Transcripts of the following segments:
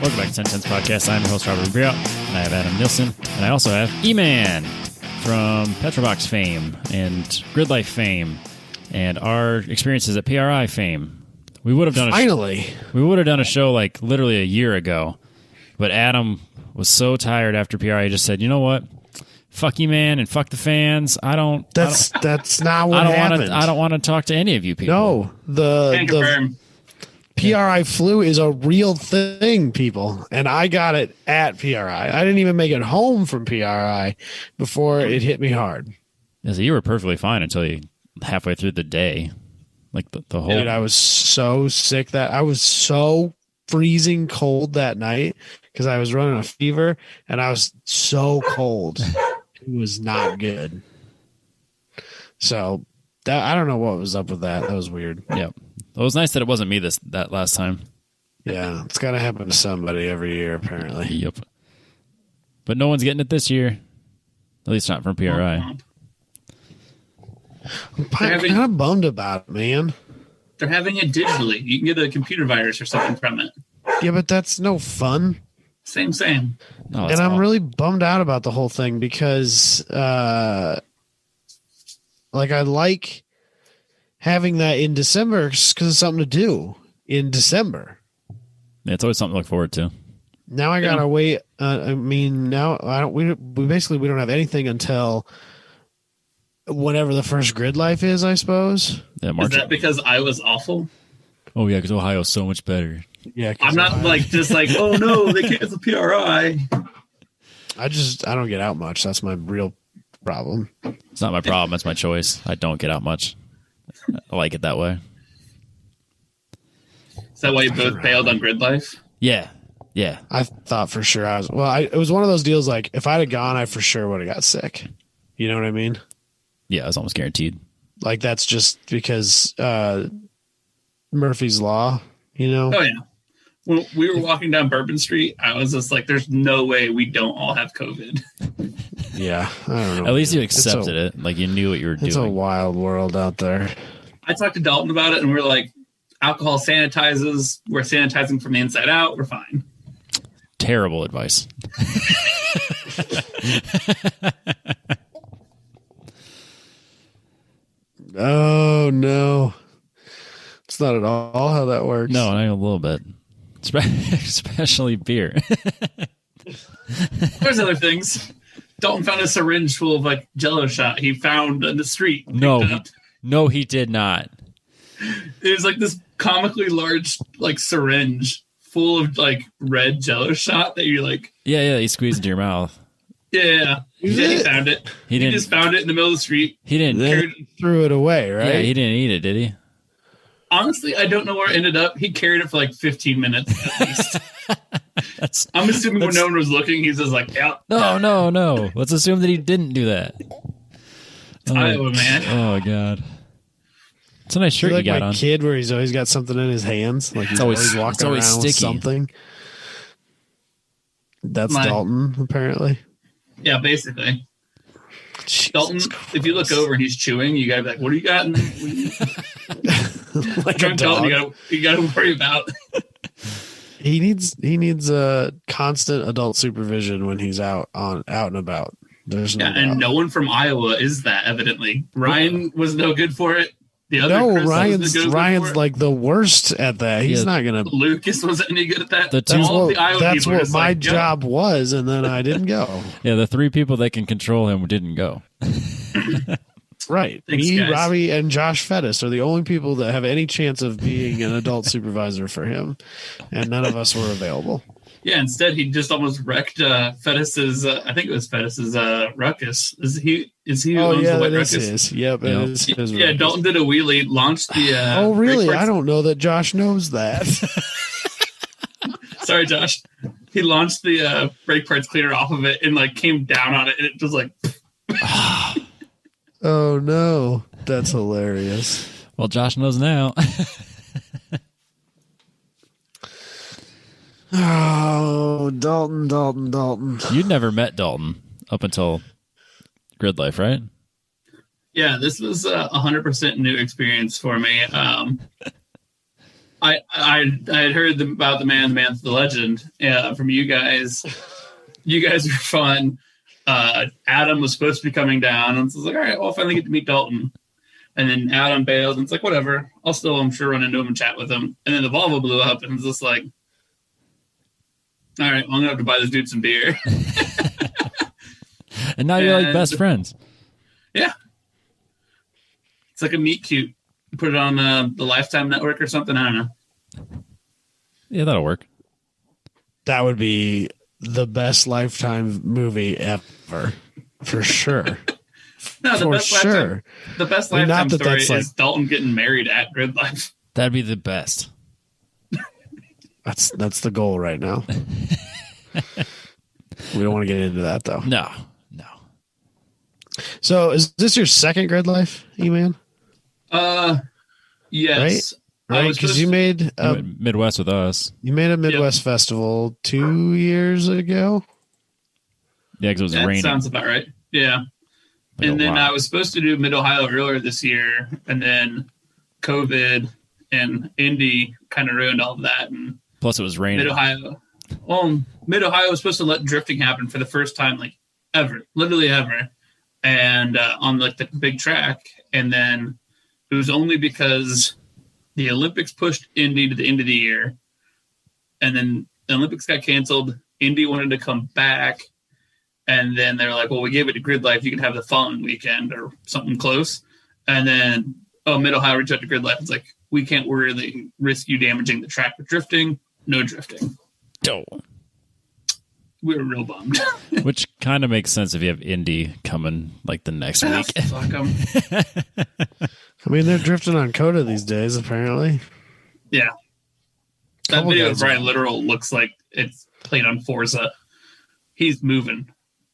Welcome back to 10 Cents Podcast. I'm your host, Robert Rubio, and I have Adam Nilsson, and I also have Eman from Petrobox fame and Gridlife fame and our experiences at PRI fame. We would have done a show like literally a year ago, but Adam was so tired after PRI, he just said, "You know what? Fuck you, man, and fuck the fans. That's not what happened. I don't want to talk to any of you people." No, the PRI flu is a real thing, people, and I got it at PRI. I didn't even make it home from PRI before it hit me hard. Yeah, so you were perfectly fine until you halfway through the day, like the whole. Dude, I was so sick that I was so freezing cold that night because I was running a fever and I was so cold. It was not good. So I don't know what was up with that. That was weird. Yeah. It was nice that it wasn't me that last time. Yeah, it's got to happen to somebody every year, apparently. Yep. But no one's getting it this year. At least not from PRI. I'm kind of bummed about it, man. They're having it digitally. You can get a computer virus or something from it. Yeah, but that's no fun. Same. No, and I'm really bummed out about the whole thing because, I like having that in December because it's something to do in December. Yeah, it's always something to look forward to. Now I gotta wait. Now I don't. We don't have anything until whenever the first Gridlife is, I suppose. Yeah, March. Is that because I was awful? Oh yeah, because Ohio's so much better. Yeah, I'm not oh no, they canceled PRI. I don't get out much. That's my real problem. It's not my problem. It's my choice. I don't get out much. I like it that way. Is that why you both bailed on Gridlife? Yeah. I thought for sure I was. Well, it was one of those deals. Like if I'd have gone, I for sure would have got sick. You know what I mean? Yeah, I was almost guaranteed. Like that's just because Murphy's Law. You know? Oh yeah. When we were walking down Bourbon Street, I was just like, "There's no way we don't all have COVID." Yeah, I don't know. At least you accepted it. Like you knew what you were doing. It's a wild world out there. I talked to Dalton about it, and we are like, "Alcohol sanitizes. We're sanitizing from the inside out. We're fine." Terrible advice. Oh no, it's not at all how that works. No, not even a little bit. Especially beer. There's other things. Dalton found a syringe full of like Jello shot he found in the street. No, he did not. It was like this comically large like syringe full of like red Jello shot that you like. Yeah, you squeeze into your mouth. Yeah. He found it. He just found it in the middle of the street. He didn't. Then he threw it away, right? Yeah, he didn't eat it, did he? Honestly, I don't know where it ended up. He carried it for like 15 minutes at least. I'm assuming when no one was looking, he's just like, yeah. No. Let's assume that he didn't do that. Iowa, man. Oh, God. It's a nice shirt you got my on. Kid where he's always got something in his hands. Like he's always walking around sticky. with something. That's Dalton, apparently. Yeah, basically. Jesus Dalton, Christ. if you look over and he's chewing, you gotta be like, what do you got? Like a dog. Dalton, you gotta worry about. He needs a constant adult supervision when he's out and about. There's no doubt. And no one from Iowa is that, evidently. Ryan was no good for it. The other Ryan's like the worst at that. He's not gonna. Lucas wasn't any good at that. That's what my job was, and then I didn't go. Yeah, the three people that can control him didn't go. Right. Thanks, Me, guys. Robbie, and Josh Fettis are the only people that have any chance of being an adult supervisor for him, and none of us were available. Yeah, instead he just almost wrecked Fettis's. I think it was Fettis's Ruckus. Is he? Oh yeah, that is his. Yep, it is his. Yeah, Ruckus. Dalton did a wheelie, launched the. Oh really? I don't know that Josh knows that. Sorry, Josh. He launched the brake parts cleaner off of it and like came down on it, and it just like. Oh no, that's hilarious. Well, Josh knows now. Oh, Dalton. You'd never met Dalton up until Gridlife, right? Yeah, this was 100% new experience for me. had heard about the man, the legend from you guys. You guys are fun. Adam was supposed to be coming down, and so I was like, all right, well, I'll finally get to meet Dalton. And then Adam bailed, and it's like, whatever. I'll still, I'm sure, run into him and chat with him. And then the Volvo blew up, and it's just like, all right, well, I'm gonna have to buy this dude some beer. And now you're like best friends. Yeah, it's like a meet cute. Put it on the Lifetime Network or something. I don't know. Yeah, that'll work. That would be the best Lifetime movie ever, for sure. No, for sure. The best Lifetime story is Dalton getting married at Gridlife. That'd be the best. That's the goal right now. We don't want to get into that though. No. So, is this your second Gridlife, Eman? Yes. Right, because you made Midwest with us. You made a Midwest festival 2 years ago. Yeah, because it was raining. Sounds about right. Yeah. And then I was supposed to do Mid-Ohio earlier this year, and then COVID and Indy kind of ruined all of that. And plus, it was raining. Mid-Ohio was supposed to let drifting happen for the first time, like ever, literally ever, and on like the big track. And then it was only because the Olympics pushed Indy to the end of the year, and then the Olympics got canceled. Indy wanted to come back. And then they're like, well, we gave it to Gridlife. You can have the following weekend or something close. And then, Mid-Ohio reached out to Gridlife. It's like, we can't really risk you damaging the track with drifting. No drifting. Oh. We were real bummed. Which kind of makes sense if you have Indy coming like the next week. Fuck them. I mean, they're drifting on Coda these days, apparently. Yeah. That video of Brian Literal looks like it's played on Forza. He's moving.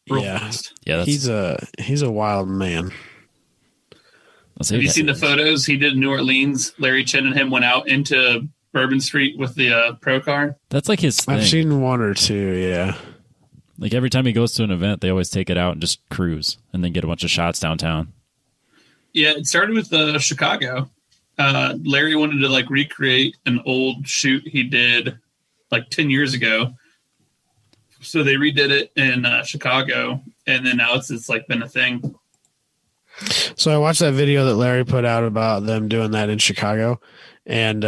Fast. Yeah, he's a wild man. Have you seen the photos he did in New Orleans? Larry Chen and him went out into Bourbon Street with the pro car. That's like his thing. I've seen one or two, yeah. Like every time he goes to an event, they always take it out and just cruise and then get a bunch of shots downtown. Yeah, it started with Chicago. Larry wanted to like recreate an old shoot he did like 10 years ago. So they redid it in Chicago, and then now it's like been a thing. So I watched that video that Larry put out about them doing that in Chicago, and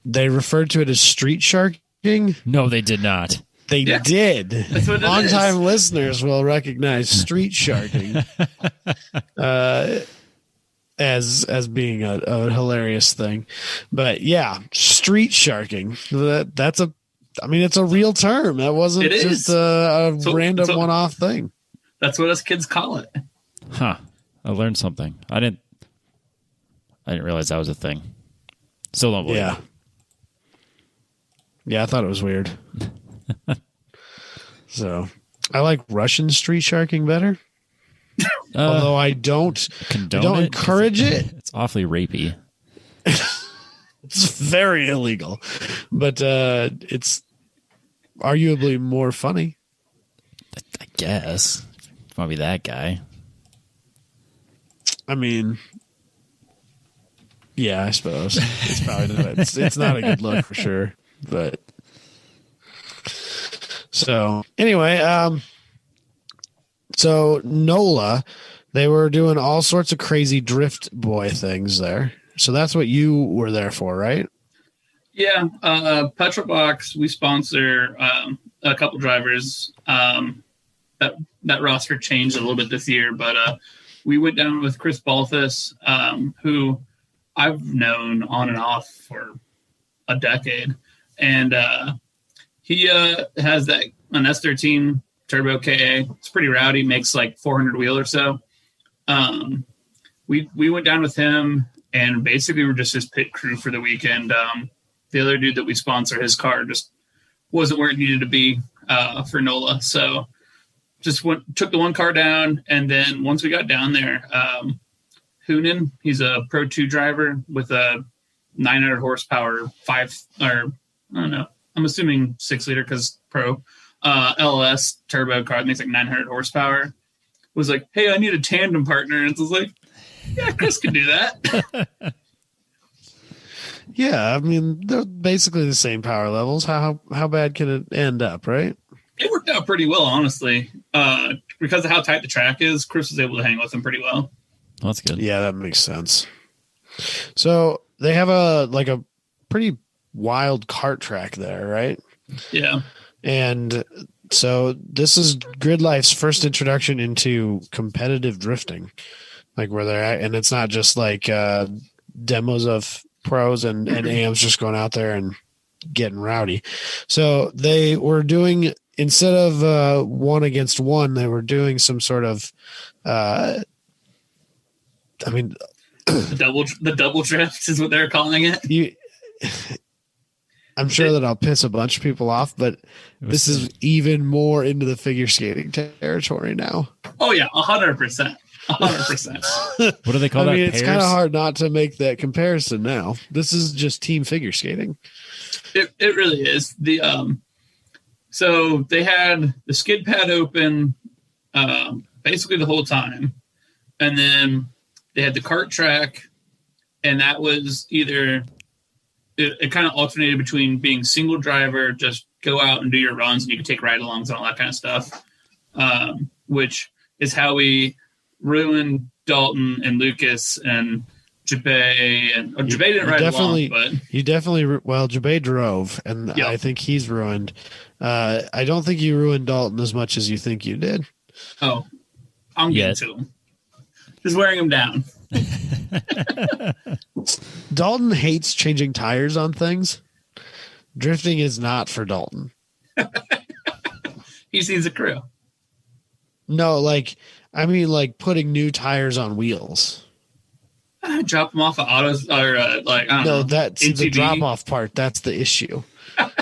they referred to it as street sharking. No, they did not. They did. That's what it Long-time listeners will recognize street sharking as being a hilarious thing. But yeah, street sharking. It's a real term. That wasn't just a random one-off thing. That's what us kids call it. Huh. I learned something. I didn't realize that was a thing. Still don't believe it. Yeah, I thought it was weird. So, I like Russian street sharking better. Although I don't encourage it. It's awfully rapey. It's very illegal, but it's arguably more funny. I guess. If you want to be that guy. I mean, yeah, I suppose. It's probably not, it's not a good look for sure. But so anyway, so NOLA, they were doing all sorts of crazy drift boy things there. So that's what you were there for, right? Yeah. Petrobox, we sponsor a couple drivers. That roster changed a little bit this year, but we went down with Chris Balthus, who I've known on and off for a decade. And he has an S13 Turbo KA. It's pretty rowdy, makes like 400 wheel or so. We went down with him, and basically we're just his pit crew for the weekend. The other dude that we sponsor, his car just wasn't where it needed to be for NOLA. So just took the one car down, and then once we got down there, Hoonan, he's a Pro 2 driver with a 900 horsepower, I'm assuming 6-liter because Pro, LS turbo car that makes like 900 horsepower, was like, hey, I need a tandem partner. And it was like, yeah, Chris can do that. Yeah, I mean they're basically the same power levels. How bad can it end up, right? It worked out pretty well, honestly. Because of how tight the track is, Chris was able to hang with him pretty well. Well, that's good. Yeah, that makes sense. So they have a pretty wild kart track there, right? Yeah. And so this is Gridlife's first introduction into competitive drifting, like where they're at, and it's not just like demos of pros and AMs just going out there and getting rowdy. So they were doing, instead of one against one, they were doing some sort of the double drift is what they're calling it. I'm sure that I'll piss a bunch of people off, but this is even more into the figure skating territory now. Oh yeah, 100%. 100%. What do they call that? It's kind of hard not to make that comparison now. This is just team figure skating. It really is. So they had the skid pad open basically the whole time, and then they had the kart track, and that was either it kind of alternated between being single driver, just go out and do your runs, and you can take ride-alongs and all that kind of stuff, which is how we ruined Dalton and Lucas and Jabay. And Jabay didn't ride along, but Jabay drove, and yep. I think he's ruined. I don't think you ruined Dalton as much as you think you did. Oh, I'm getting to him. Just wearing him down. Dalton hates changing tires on things. Drifting is not for Dalton. He sees a crew. No, putting new tires on wheels. Drop them off at autos, or I don't know. That's NTD. The drop off part. That's the issue.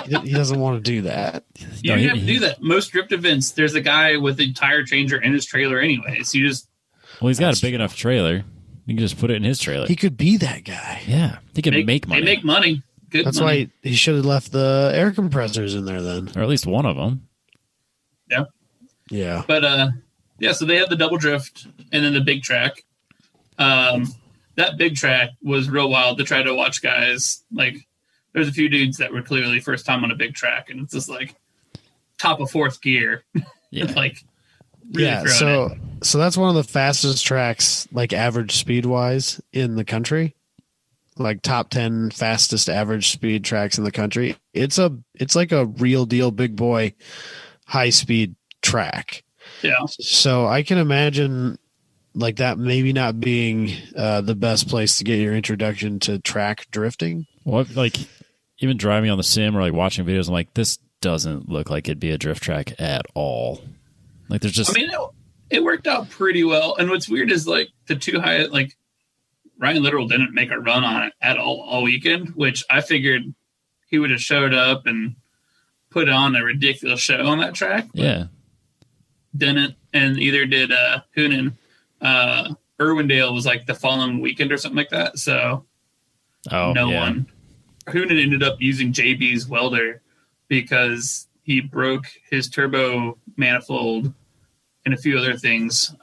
He doesn't want to do that. You don't have to do that. Most drift events, there's a guy with a tire changer in his trailer anyways. Well, he's got a big enough trailer. You can just put it in his trailer. He could be that guy. Yeah. He could make money. They make money. Good That's money. why he should have left the air compressors in there then. Or at least one of them. Yeah. Yeah. But, so they had the double drift and then the big track. That big track was real wild to try to watch guys. Like, there's a few dudes that were clearly first time on a big track, and it's just like top of fourth gear. Yeah. Really so that's one of the fastest tracks, like average speed wise, in the country. Like top 10 fastest average speed tracks in the country. It's like a real deal big boy high speed track. Yeah. So I can imagine like that maybe not being the best place to get your introduction to track drifting. Well, even driving on the sim or watching videos, I'm like, this doesn't look like it'd be a drift track at all. Like there's just. It worked out pretty well. And what's weird is the two high, Ryan Literal didn't make a run on it at all weekend, which I figured he would have showed up and put on a ridiculous show on that track. Yeah. Didn't, and either did Hoonan. Irwindale was the following weekend or something like that. So no one. Hoonan ended up using JB's welder because he broke his turbo manifold and a few other things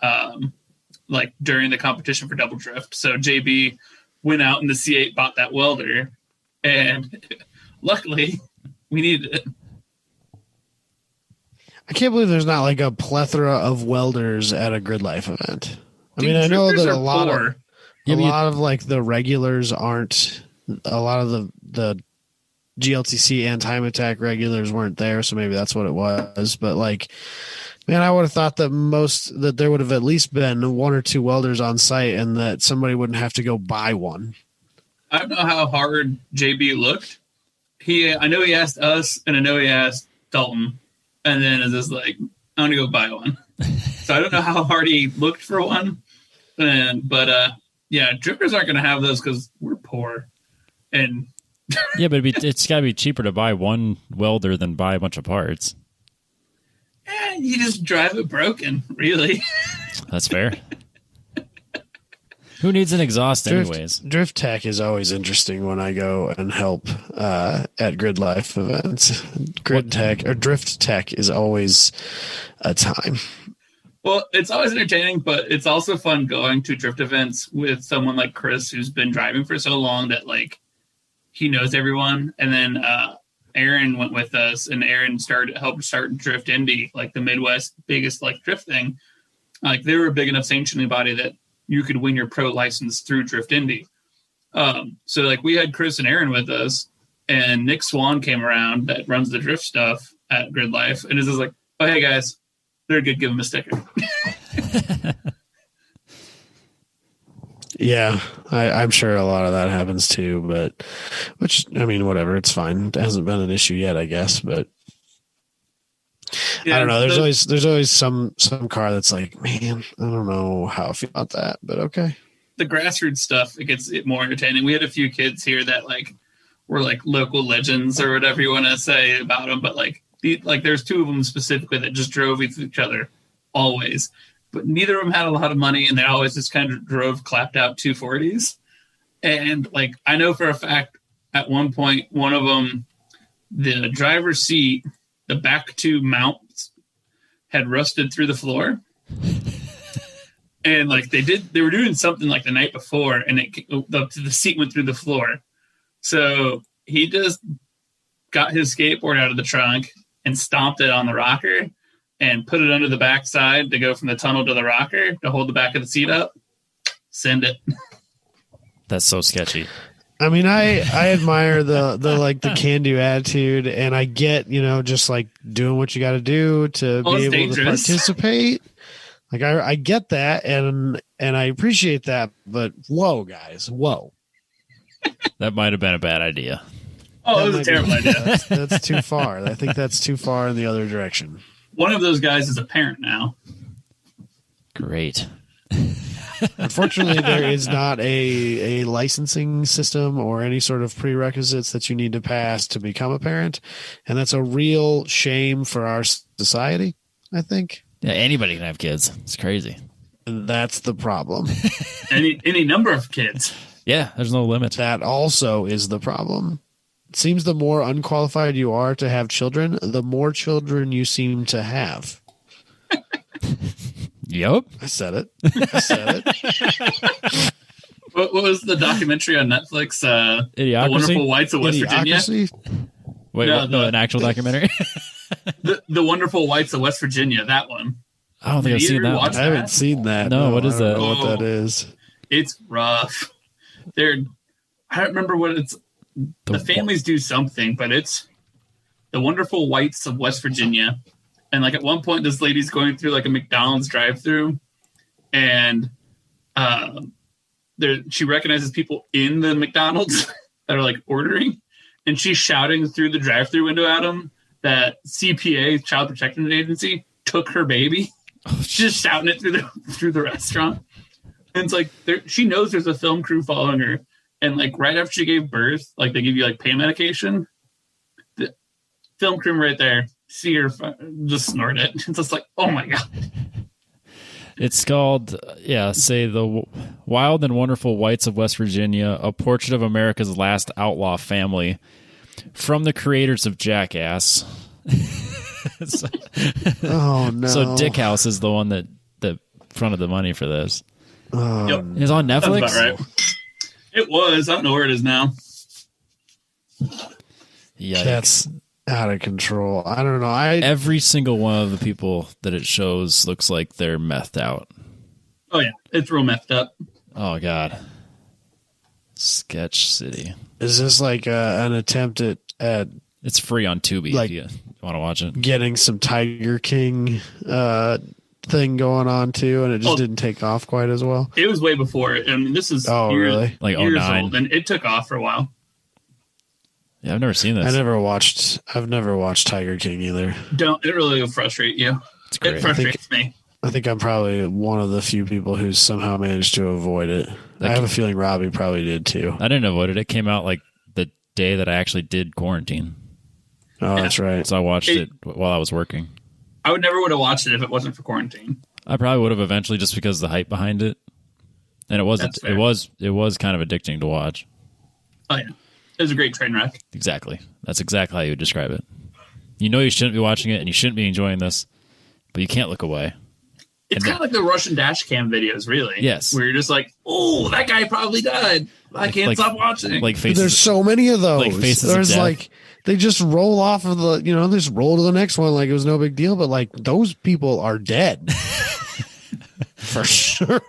during the competition for double drift. So JB went out in the C8, bought that welder, and luckily we needed it. I can't believe there's not a plethora of welders at a Gridlife event. I know that a lot of the regulars aren't. A lot of the GLTC and Time Attack regulars weren't there, so maybe that's what it was. But I would have thought that there would have at least been one or two welders on site, and that somebody wouldn't have to go buy one. I don't know how hard JB looked. I know he asked us, and I know he asked Dalton, and then it's just I'm gonna go buy one. So I don't know how hard he looked for one, but drifters aren't gonna have those because we're poor, and yeah, but it's got to be cheaper to buy one welder than buy a bunch of parts. You just drive it broken, really. That's fair. Who needs an exhaust anyways? Drift tech is always interesting when I go and help at Gridlife events. Drift tech is always a time. Well, it's always entertaining, but it's also fun going to drift events with someone like Chris, who's been driving for so long that he knows everyone. And then Aaron went with us, and Aaron helped start Drift Indy, like the Midwest biggest like drift thing. Like they were a big enough sanctioning body that you could win your pro license through Drift Indy. So like we had Chris and Aaron with us, and Nick Swan came around that runs the drift stuff at Gridlife, and is just like, oh hey guys, they're good, give them a sticker. Yeah, I'm sure a lot of that happens too, but which, I mean, whatever, it's fine. It hasn't been an issue yet, I guess, but yeah, I don't know. There's always some car that's like, man, I don't know how I feel about that, but okay. The grassroots stuff, it gets more entertaining. We had a few kids here that like were like local legends or whatever you want to say about them, but like there's two of them specifically that just drove with each other always. But neither of them had a lot of money, and they always just kind of drove clapped out 240s. And like, I know for a fact at one point, one of them, the driver's seat, the back two mounts had rusted through the floor. And like they were doing something like the night before, and the seat went through the floor. So he just got his skateboard out of the trunk and stomped it on the rocker and put it under the backside to go from the tunnel to the rocker to hold the back of the seat up. Send it. That's so sketchy. I mean, I admire the like the can-do attitude, and I get, just like doing what you got to do to be able dangerous. To participate. Like I get that, and I appreciate that, but whoa, guys, whoa. That might have been a bad idea. Oh, it was a terrible idea. That's too far. I think that's too far in the other direction. One of those guys is a parent now. Great. Unfortunately, there is not a licensing system or any sort of prerequisites that you need to pass to become a parent. And that's a real shame for our society, I think. Yeah, anybody can have kids. It's crazy. And that's the problem. Any number of kids. Yeah, there's no limit. That also is the problem. It seems the more unqualified you are to have children, the more children you seem to have. Yep. I said it. What was the documentary on Netflix? Idiocracy? The Wonderful Whites of West Virginia? Wait, no, an actual documentary? the Wonderful Whites of West Virginia, that one. I don't think I've seen that one. I haven't seen that. No, what is that? I don't know what that is. It's rough. I don't remember what it's. The families do something, but it's the Wonderful Whites of West Virginia. And like at one point, this lady's going through like a McDonald's drive-through, and she recognizes people in the McDonald's that are like ordering, and she's shouting through the drive-through window at them that CPA, Child Protection Agency, took her baby. She's just shouting it through the restaurant, and it's like she knows there's a film crew following her. And like right after she gave birth, like they give you like pain medication. The film crew right there, see her just snort it. It's just like, oh my god. It's called, The Wild and Wonderful Whites of West Virginia, a portrait of America's last outlaw family, from the creators of Jackass. Oh no! So Dick House is the one that fronted the money for this. Yep. It's on Netflix. That's about right. It was. I don't know where it is now. Yikes. That's out of control. I don't know. Every single one of the people that it shows looks like they're methed out. Oh, yeah. It's real methed up. Oh, God. Sketch City. Is this like an attempt at... It's free on Tubi like, if you want to watch it. Getting some Tiger King thing going on too, and it just didn't take off quite as well. It was way before it. I mean, this is really like years 09. old, and it took off for a while. Yeah, I've never seen this. I've never watched Tiger King either. It really will frustrate you. It's great. It frustrates me. I think I'm probably one of the few people who's somehow managed to avoid it. I have a feeling Robbie probably did too. I didn't avoid it. It came out like the day that I actually did quarantine. Oh, yeah. That's right. So I watched it while I was working. I would never have watched it if it wasn't for quarantine. I probably would have eventually, just because of the hype behind it. And it was kind of addicting to watch. Oh yeah, it was a great train wreck. Exactly. That's exactly how you would describe it. You know you shouldn't be watching it, and you shouldn't be enjoying this, but you can't look away. It's kind of like the Russian dash cam videos, really. Yes. Where you're just like, oh, that guy probably died. I can't stop watching. Like faces, there's so many of those. Like faces there's of death. like they just roll off of the, they just roll to the next one like it was no big deal. But like those people are dead for sure.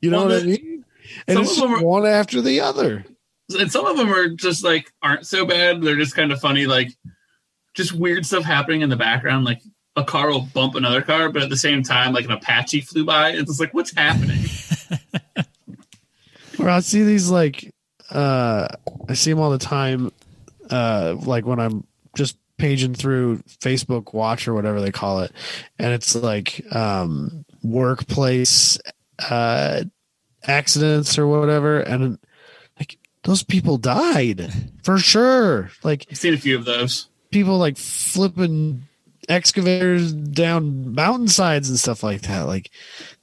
You know what I mean? And it's just one after the other. And some of them are just like aren't so bad. They're just kind of funny, like just weird stuff happening in the background. Like a car will bump another car, but at the same time, like an Apache flew by. It's just like, what's happening? Or I see these like I see them all the time. Like when I'm just paging through Facebook Watch or whatever they call it, and it's like workplace accidents or whatever, and like those people died for sure. Like I've seen a few of those. People like flipping excavators down mountainsides and stuff like that. Like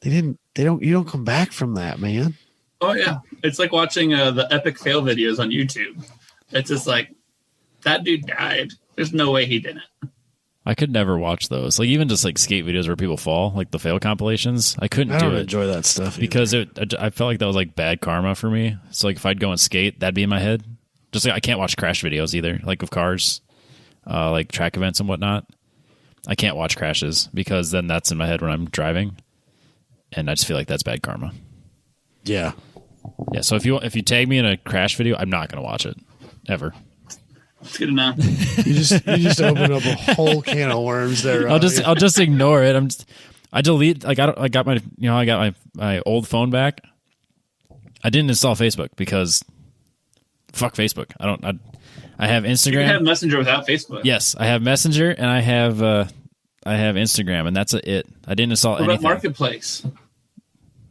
you don't come back from that, man. Oh yeah, it's like watching the epic fail videos on YouTube. It's just like that dude died. There's no way he didn't. I could never watch those. Like even just like skate videos where people fall, like the fail compilations. I couldn't do it. Enjoy that stuff because I felt like that was like bad karma for me. So like if I'd go and skate, that'd be in my head. Just like I can't watch crash videos either, like of cars, like track events and whatnot. I can't watch crashes because then that's in my head when I'm driving, and I just feel like that's bad karma. Yeah. Yeah. So if you tag me in a crash video, I'm not going to watch it ever. It's good enough. You just open up a whole can of worms there. I'll just ignore it. I delete. Like I got my old phone back. I didn't install Facebook because fuck Facebook. I have Instagram. You can have Messenger without Facebook. Yes, I have Messenger and I have Instagram, and that's it. I didn't install anything. What about Marketplace?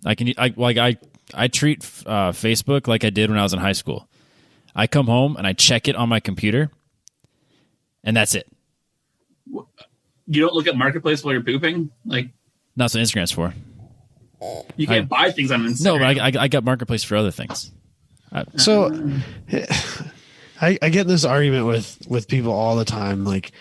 I treat Facebook like I did when I was in high school. I come home and I check it on my computer, and that's it. You don't look at Marketplace while you're pooping? Like, that's what Instagram's for. You can't buy things on Instagram. No, but I got Marketplace for other things. So I get this argument with people all the time. Like,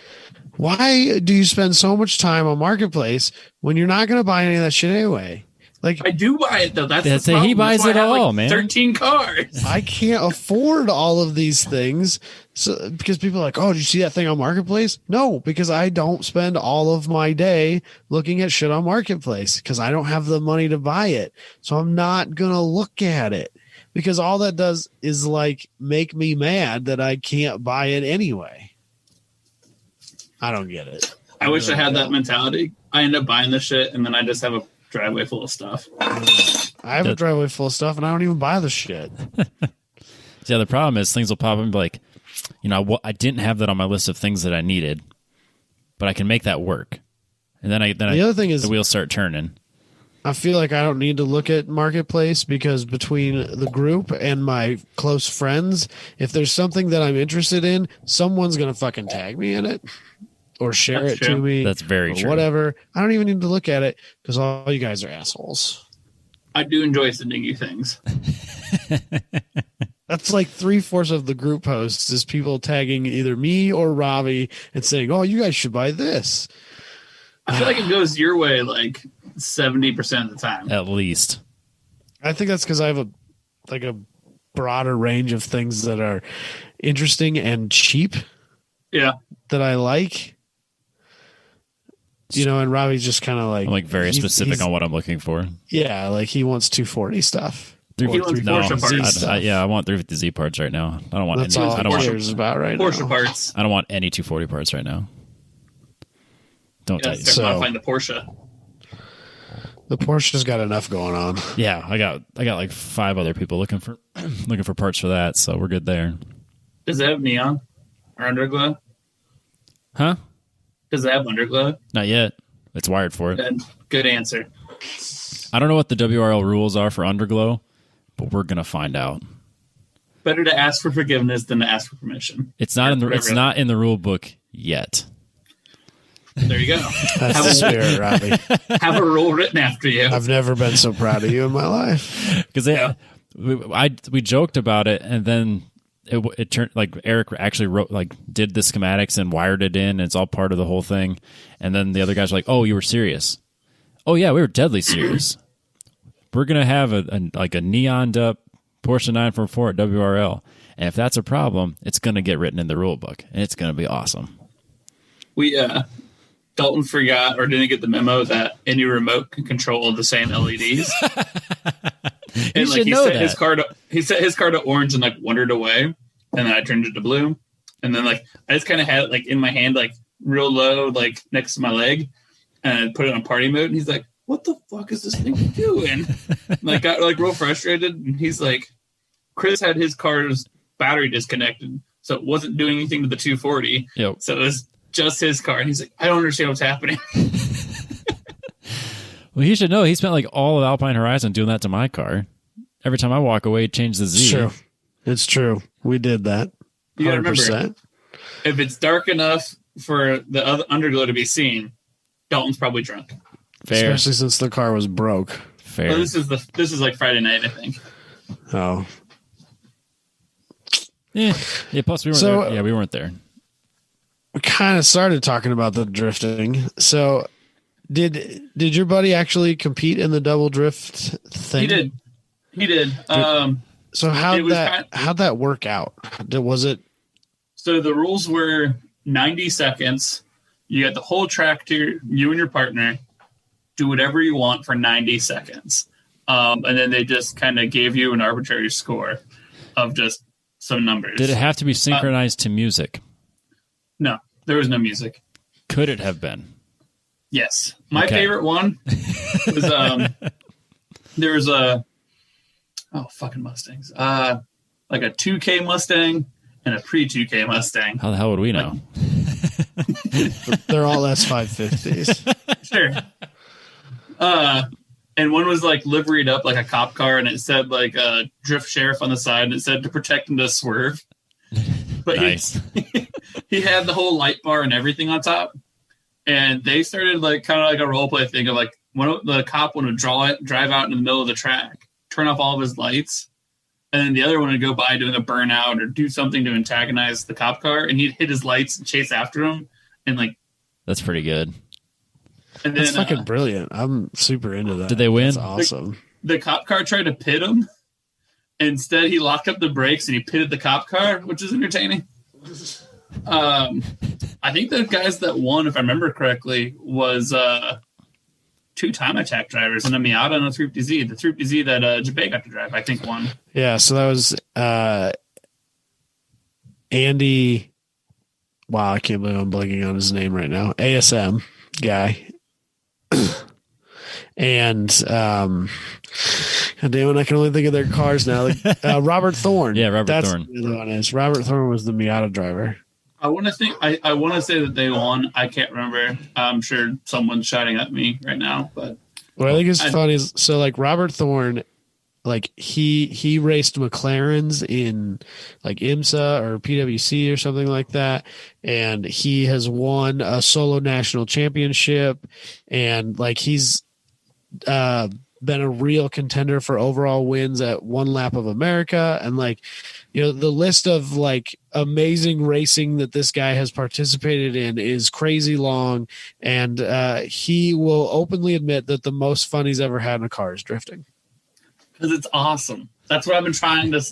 why do you spend so much time on Marketplace when you're not going to buy any of that shit anyway? Like, I do buy it though. That's the problem. He buys it all, man. 13 cars. I can't afford all of these things, so because people are like, "Oh, did you see that thing on Marketplace?" No, because I don't spend all of my day looking at shit on Marketplace because I don't have the money to buy it. So I'm not gonna look at it because all that does is like make me mad that I can't buy it anyway. I don't get it. I wish I had that mentality. I end up buying the shit and then I just have a driveway full of stuff. I have a driveway full of stuff and I don't even buy the shit. Yeah, the problem is things will pop up and be like, I didn't have that on my list of things that I needed, but I can make that work. And then the other thing is the wheels start turning. I feel like I don't need to look at Marketplace because between the group and my close friends, if there's something that I'm interested in, someone's going to fucking tag me in it. Or share it to me. That's very true. Whatever. I don't even need to look at it because all you guys are assholes. I do enjoy sending you things. That's like 3/4 of the group posts is people tagging either me or Robbie and saying, "Oh, you guys should buy this." I feel like it goes your way like 70% of the time. At least. I think that's because I have a broader range of things that are interesting and cheap. Yeah. That I like. And Robbie's just kind of like... I'm like very specific on what I'm looking for. Yeah, like he wants 240 stuff. He wants Porsche parts. I want 350Z parts right now. I don't want That's all he cares about right now. Porsche parts. I don't want any 240 parts right now. Don't tell you. Start modifying the Porsche. The Porsche's got enough going on. Yeah, I got like 5 other people looking for parts for that, so we're good there. Does it have neon or underglow? Huh? Does it have underglow? Not yet. It's wired for it. Good answer. I don't know what the WRL rules are for underglow, but we're gonna find out. Better to ask for forgiveness than to ask for permission. It's not in the rule book yet. There you go. That's the spirit, Robbie. Have a rule written after you. I've never been so proud of you in my life. Because we joked about it, and then it turned like Eric actually did the schematics and wired it in, and it's all part of the whole thing. And then the other guys were like, "Oh, you were serious?" "Oh yeah, we were deadly serious. We're gonna have a neoned up Porsche 944 at WRL. And if that's a problem, it's going to get written in the rule book, and it's going to be awesome. Dalton forgot or didn't get the memo that any remote can control the same LEDs. And like he set his car to orange and like wandered away, and then I turned it to blue, and then like I just kind of had it like in my hand, like real low, like next to my leg, and I put it on party mode. And he's like, "What the fuck is this thing doing?" And I got like real frustrated, and he's like, "Chris had his car's battery disconnected, so it wasn't doing anything to the 240. Yep. So it was just his car." And he's like, "I don't understand what's happening." Well, he should know. He spent like all of Alpine Horizon doing that to my car. Every time I walk away, change the Z. True. It's true. We did that. 100%. You gotta remember, if it's dark enough for the other underglow to be seen, Dalton's probably drunk. Fair. Especially since the car was broke. Fair. Well, this is like Friday night, I think. Oh. Yeah. Plus we weren't there. Yeah, we weren't there. We kind of started talking about the drifting. So did your buddy actually compete in the double drift thing? He did. So how'd that work out? Was it? So the rules were 90 seconds. You got the whole track to you and your partner. Do whatever you want for 90 seconds. And then they just kind of gave you an arbitrary score of just some numbers. Did it have to be synchronized to music? No, there was no music. Could it have been? Yes. My favorite one was there was fucking Mustangs. Like a 2K Mustang and a pre-2K Mustang. How the hell would we know? They're all S550s. Sure. And one was like liveried up like a cop car, and it said like drift sheriff on the side, and it said to protect him to swerve. But nice. He had the whole light bar and everything on top. And they started like kind of like a role play thing of like the cop would drive out in the middle of the track, turn off all of his lights, and then the other one would go by doing a burnout or do something to antagonize the cop car, and he'd hit his lights and chase after him, and like that's pretty good. And then, that's fucking brilliant. I'm super into that. Did they win? That's awesome. The cop car tried to pit him. Instead, he locked up the brakes and he pitted the cop car, which is entertaining. I think the guys that won, if I remember correctly, was two time attack drivers and a Miata and a 350Z. The 350Z that Jabay got to drive, I think, won. Yeah, so that was Andy. Wow, I can't believe I'm blanking on his name right now. ASM guy. And God damn it, I can only think of their cars now. Like, Robert Thorne. Yeah, Robert That's Thorne. The other one is. Robert Thorne was the Miata driver. I want to think. I want to say that they won. I can't remember. I'm sure someone's shouting at me right now. But what I think is funny is so like Robert Thorne, like he raced McLarens in like IMSA or PWC or something like that, and he has won a solo national championship, and like he's been a real contender for overall wins at One Lap of America, and like, you know, the list of like amazing racing that this guy has participated in is crazy long, and he will openly admit that the most fun he's ever had in a car is drifting. Because it's awesome. That's what I've been trying to,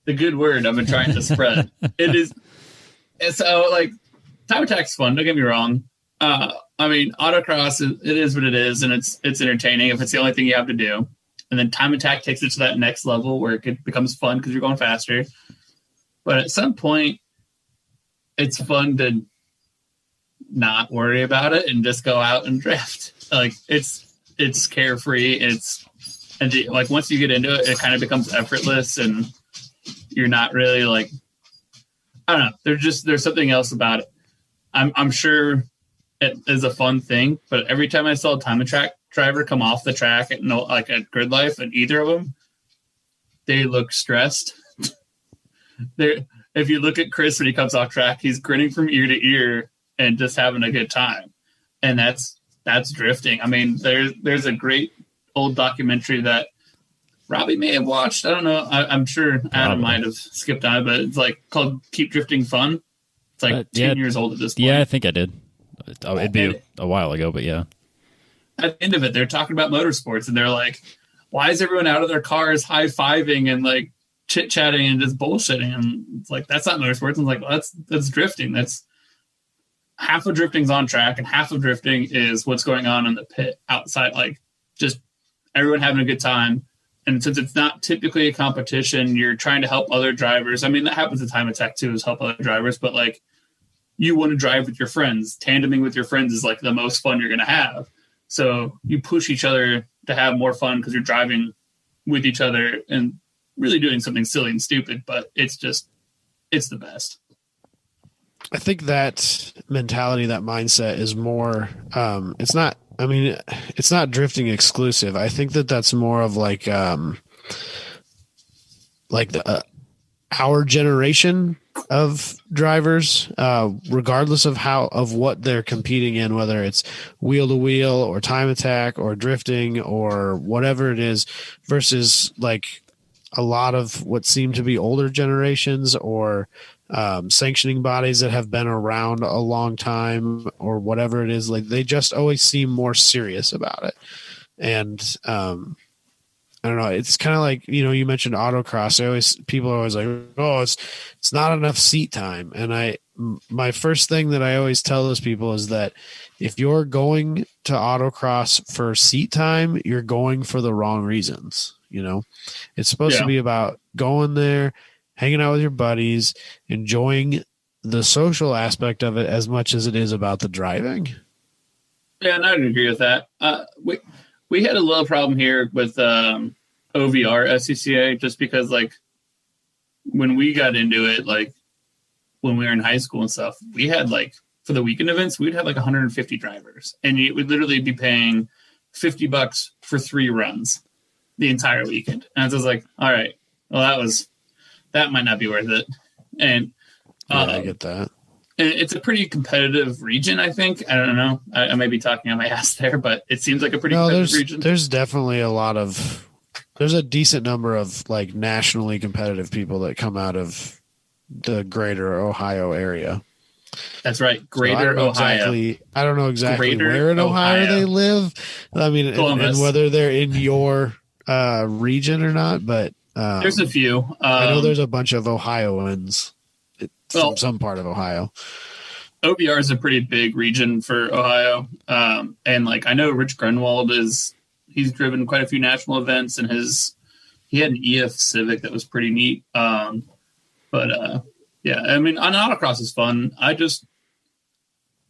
the good word I've been trying to spread. It is. So like time attack's fun. Don't get me wrong. I mean, autocross, it is what it is, and it's entertaining if it's the only thing you have to do. And then time attack takes it to that next level where it becomes fun because you're going faster. But at some point, it's fun to not worry about it and just go out and drift. Like it's carefree. And like once you get into it, it kind of becomes effortless, and you're not really like, I don't know. There's something else about it. I'm sure it is a fun thing, but every time I saw a time attack driver come off the track at Gridlife, and either of them, they look stressed. If you look at Chris when he comes off track, he's grinning from ear to ear and just having a good time, and that's drifting. I mean, there's a great old documentary that Robbie may have watched. I don't know. I'm sure Adam might have skipped on it, but it's like called "Keep Drifting Fun." It's like 10 years old at this point. Yeah, I think I did. It'd be a while ago, but yeah. At the end of it, they're talking about motorsports, and they're like, why is everyone out of their cars high-fiving and like chit-chatting and just bullshitting. And it's like, that's not motorsports. And it's like, well, that's drifting. That's half of drifting's on track and half of drifting is what's going on in the pit outside, like just everyone having a good time. And since it's not typically a competition, you're trying to help other drivers. I mean, that happens at Time Attack too, is help other drivers, but like you want to drive with your friends. Tandeming with your friends is like the most fun you're going to have. So you push each other to have more fun because you're driving with each other and really doing something silly and stupid, but it's the best. I think that mentality, that mindset is more, it's not drifting exclusive. I think that's more of like our generation of drivers, regardless of what they're competing in, whether it's wheel to wheel or Time Attack or drifting or whatever it is, versus like a lot of what seem to be older generations or sanctioning bodies that have been around a long time or whatever it is. Like they just always seem more serious about it. And I don't know. It's kind of like, you mentioned autocross. People are always like, oh, it's not enough seat time. And my first thing that I always tell those people is that if you're going to autocross for seat time, you're going for the wrong reasons. It's supposed to be about going there, hanging out with your buddies, enjoying the social aspect of it as much as it is about the driving. Yeah, and I would agree with that. We had a little problem here with OVR SCCA just because, like, when we got into it, like, when we were in high school and stuff, we had, like, for the weekend events, we'd have, like, 150 drivers. And you would literally be paying $50 for 3 runs the entire weekend. And I was like, all right, well, that might not be worth it. And I get that. And it's a pretty competitive region, I think. I don't know. I may be talking on my ass there, but it seems like a pretty competitive region. There's definitely there's a decent number of like nationally competitive people that come out of the greater Ohio area. That's right. Greater Ohio. I don't know exactly where in Ohio they live. I mean, and whether they're in your region or not, but there's a few. I know there's a bunch of Ohioans from some part of Ohio. OVR is a pretty big region for Ohio. And like, I know Rich Grunwald he's driven quite a few national events and he had an EF Civic that was pretty neat. Yeah, I mean, on autocross is fun.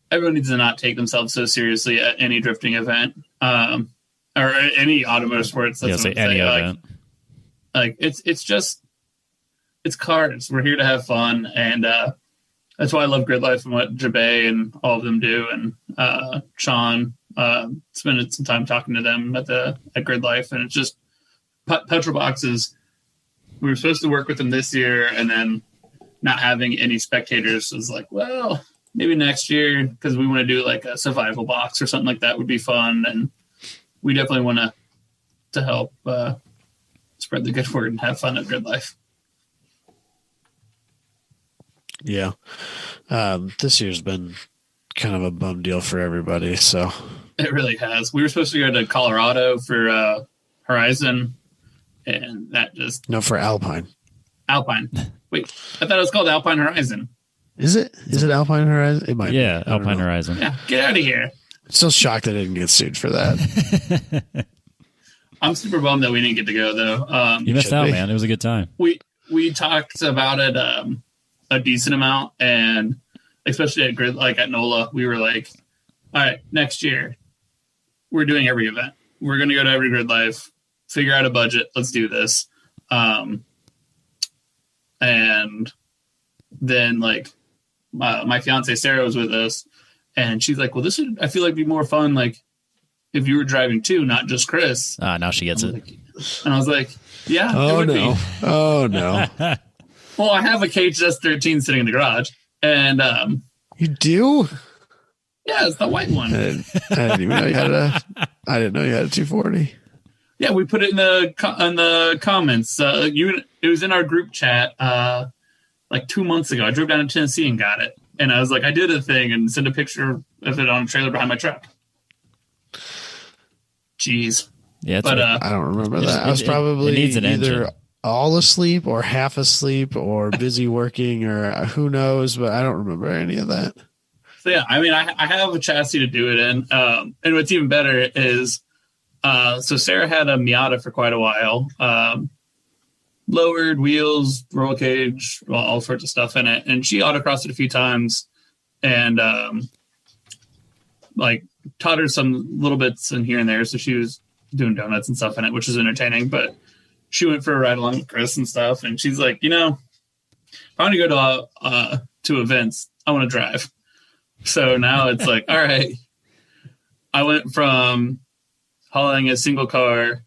Everyone needs to not take themselves so seriously at any drifting event, or any automotive sports. That's what I'm any saying. event. Like it's cars. We're here to have fun, and that's why I love Gridlife and what Jabe and all of them do. And Sean, spending some time talking to them at Gridlife, and it's just petrol boxes. We were supposed to work with them this year, and then not having any spectators was like, well, maybe next year, because we want to do like a survival box or something like that would be fun, and we definitely want to help spread the good word and have fun at Gridlife. Yeah. This year's been kind of a bum deal for everybody, so. It really has. We were supposed to go to Colorado for Horizon, and that just... No, for Alpine. Wait, I thought it was called Alpine Horizon. Is it? Is it Alpine Horizon? It might be. Yeah, Alpine Horizon. Yeah, get out of here. I'm still shocked I didn't get sued for that. I'm super bummed that we didn't get to go, though. You missed out, man. It was a good time. We talked about it a decent amount, and especially at at NOLA, we were like, all right, next year, we're doing every event. We're going to go to every Gridlife, figure out a budget. Let's do this. And then like my fiance Sarah was with us, and she's like, well, this would, I feel like, be more fun like if you were driving too, not just Chris. Now she gets it. And I was like, yeah. Oh no. Oh no. Well, I have a KHS 13 sitting in the garage, and you do? Yeah, it's the white one. I didn't even know you had I didn't know you had a 240. Yeah, we put it in the comments. It was in our group chat like 2 months ago. I drove down to Tennessee and got it, and I was like, I did a thing and sent a picture of it on a trailer behind my truck. Jeez. Yeah, but I don't remember that. I was probably it needs an engine. all asleep or half asleep or busy working or who knows, but I don't remember any of that. So yeah, I mean, I have a chassis to do it in. And what's even better is, so Sarah had a Miata for quite a while, lowered wheels, roll cage, all sorts of stuff in it. And she autocrossed it a few times and, like taught her some little bits in here and there. So she was doing donuts and stuff in it, which is entertaining, but she went for a ride along with Chris and stuff. And she's like, if I want to go to events, I want to drive. So now it's like, all right, I went from hauling a single car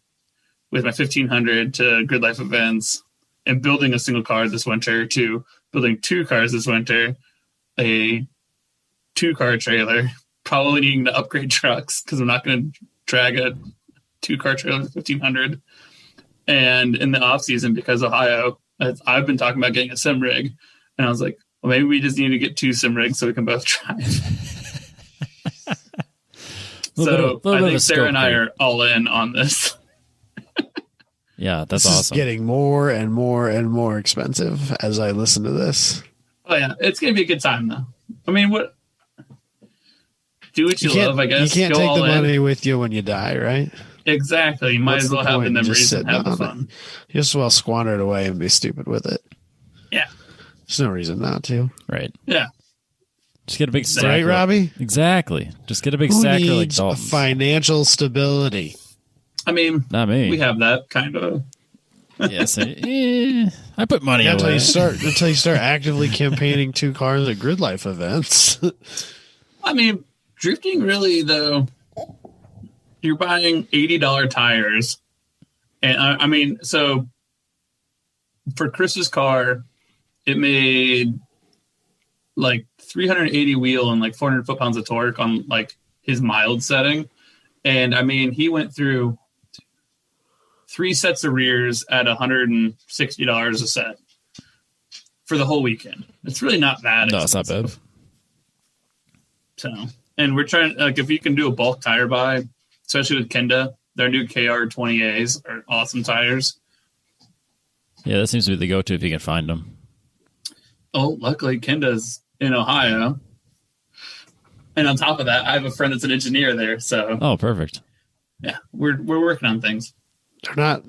with my 1500 to Gridlife events and building a single car this winter to building 2 cars this winter, a 2-car trailer, probably needing to upgrade trucks because I'm not going to drag a 2-car trailer with 1500. And in the off season, because Ohio, I've been talking about getting a sim rig, and I was like, well, maybe we just need to get 2 sim rigs so we can both drive. So I think Sarah and I are all in on this. Yeah, that's this awesome. Is getting more and more and more expensive as I listen to this. Oh yeah, it's gonna be a good time though. I mean, do what you love, I guess. You can't take the money with you when you die, right? Exactly. You might as well have the memories and have the fun. You just well squander it away and be stupid with it. Yeah. There's no reason not to. Right. Yeah. Just get a big stack. Right, Robbie? Exactly. Just get a big Who stack needs like Dalton's. Financial stability? I mean, not me. We have that kind of. Yes. I put money away. Until you start actively campaigning 2 cars at Gridlife events. I mean, drifting really, though, you're buying $80 tires. And I mean, so for Chris's car, it made like 380 wheel and like 400 foot-pounds of torque on like his mild setting. And I mean, he went through 3 sets of rears at $160 a set for the whole weekend. It's really not that expensive. No, it's not bad. So, and we're trying, like, if you can do a bulk tire buy, especially with Kenda, their new KR20As are awesome tires. Yeah, that seems to be the go-to if you can find them. Oh, luckily Kenda's in Ohio. And on top of that, I have a friend that's an engineer there. So, oh, perfect. Yeah, we're working on things. They're not.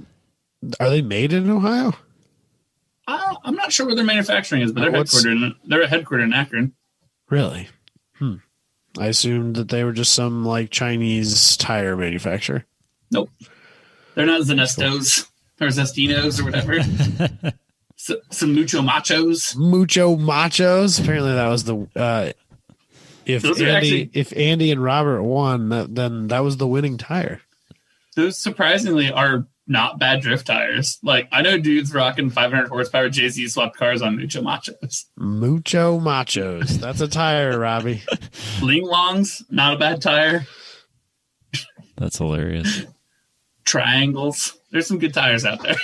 Are they made in Ohio? I'm not sure where their manufacturing is, but they're headquartered in Akron. Really? I assumed that they were just some like Chinese tire manufacturer. Nope, they're not Zenestos or Zestinos or whatever. Some mucho machos. Mucho machos. Apparently, that was the. If Andy and Robert won, then that was the winning tire. Those surprisingly are not bad drift tires. Like, I know dudes rocking 500 horsepower Jay-Z swapped cars on Mucho Machos. Mucho Machos. That's a tire, Robbie. Ling Longs, not a bad tire. That's hilarious. Triangles. There's some good tires out there.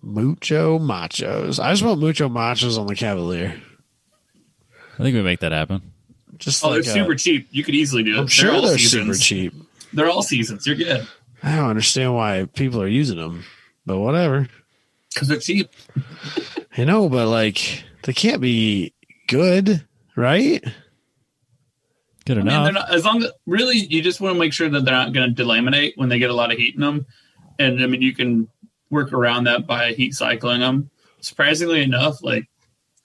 Mucho Machos. I just want Mucho Machos on the Cavalier. I think we make that happen. They're super cheap. You could easily do it. I'm sure they're super cheap. They're all seasons. You're good. I don't understand why people are using them, but whatever. Because they're cheap. I know, but like they can't be good, right? Good enough. They're not, as long as really, you just want to make sure that they're not going to delaminate when they get a lot of heat in them. And I mean, you can work around that by heat cycling them. Surprisingly enough, like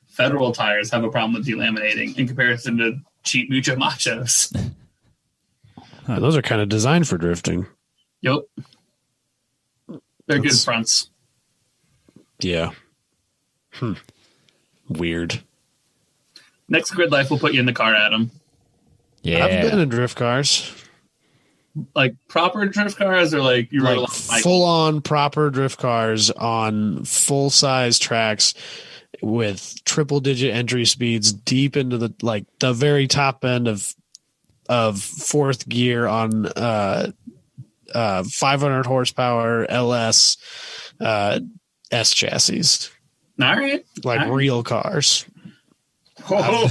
Federal tires have a problem with delaminating in comparison to cheap Mucho Machos. Huh, those are kind of designed for drifting. Yep. They're good fronts. Yeah. Weird. Next Gridlife will put you in the car, Adam. Yeah. I've been in drift cars. Like proper drift cars, or like you ride like full on proper drift cars on full size tracks with triple digit entry speeds deep into the very top end of fourth gear on 500 horsepower LS S chassis. All right. Real cars. Oh.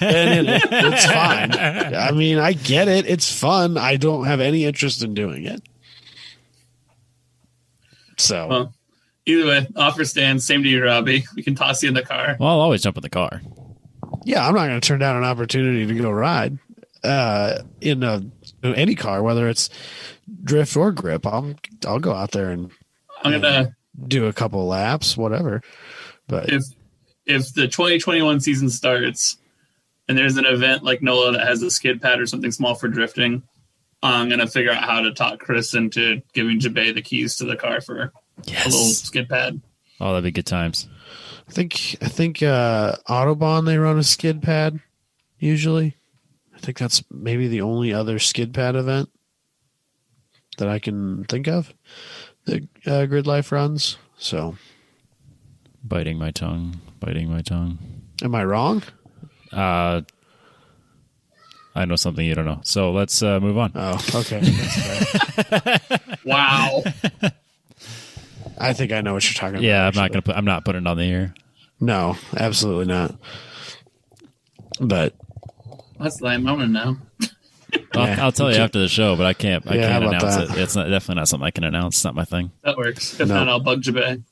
And it's fine. I mean, I get it. It's fun. I don't have any interest in doing it. So, well, Either way, offer stands. Same to you, Robbie. We can toss you in the car. Well, I'll always jump in the car. Yeah, I'm not going to turn down an opportunity to go ride in any car, whether it's drift or grip. I'll go out there and I'm gonna do a couple laps, whatever. But if the 2021 season starts and there's an event like NOLA that has a skid pad or something small for drifting, I'm gonna figure out how to talk Chris into giving Jabay the keys to the car for a little skid pad. Oh, that'd be good times. I think Autobahn, they run a skid pad usually. I think that's maybe the only other skid pad event that I can think of that Gridlife runs. So, biting my tongue. Am I wrong? I know something you don't know. So let's move on. Oh, okay. That's fair. Wow. I think I know what you're talking about. Yeah, I'm not putting it on the air. No, absolutely not. But that's lame. I want to know. I'll tell you after the show, but I can't announce that? it. It's definitely not something I can announce. It's not my thing. That works. If not, I'll bug Jabay.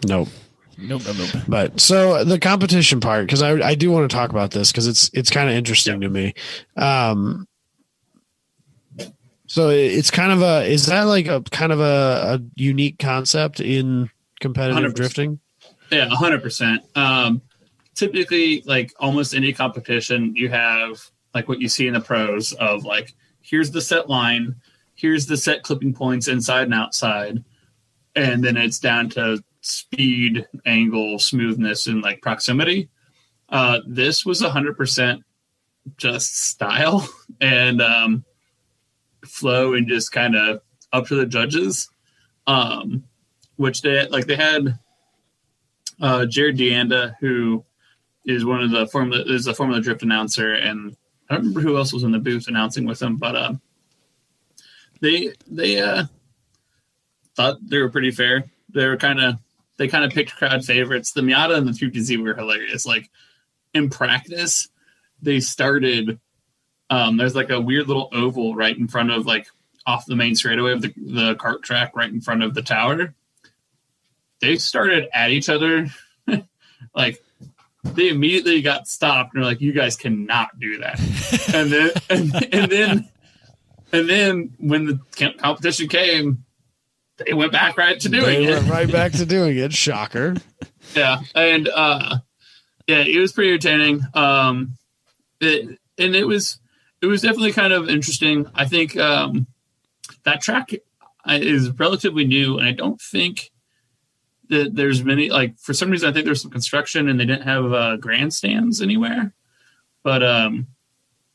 Nope. Nope. But so the competition part, because I do want to talk about this because it's kind of interesting to me. So it's kind of is that like a kind of a unique concept in competitive 100%. drifting? Yeah, 100%. Typically, like almost any competition, you have like what you see in the pros of like, here's the set line, here's the set clipping points inside and outside, and then it's down to speed, angle, smoothness, and like proximity. This was 100% just style and flow and just kind of up to the judges, which they had Jared Deanda, who is one of the Formula Drift announcer, and I don't remember who else was in the booth announcing with him, but they thought they were pretty fair. They kind of picked crowd favorites. The Miata and the 3TZ were hilarious. Like in practice, they started. There's like a weird little oval right in front of like off the main straightaway of the kart track right in front of the tower. They started at each other. Like they immediately got stopped and they're like, you guys cannot do that. and then when the competition came, they went back right to doing it. Went right back to doing it. Shocker. Yeah. And it was pretty entertaining. It was definitely kind of interesting. I think that track is relatively new, and I don't think that there's many, like, for some reason, I think there's some construction and they didn't have grandstands anywhere. But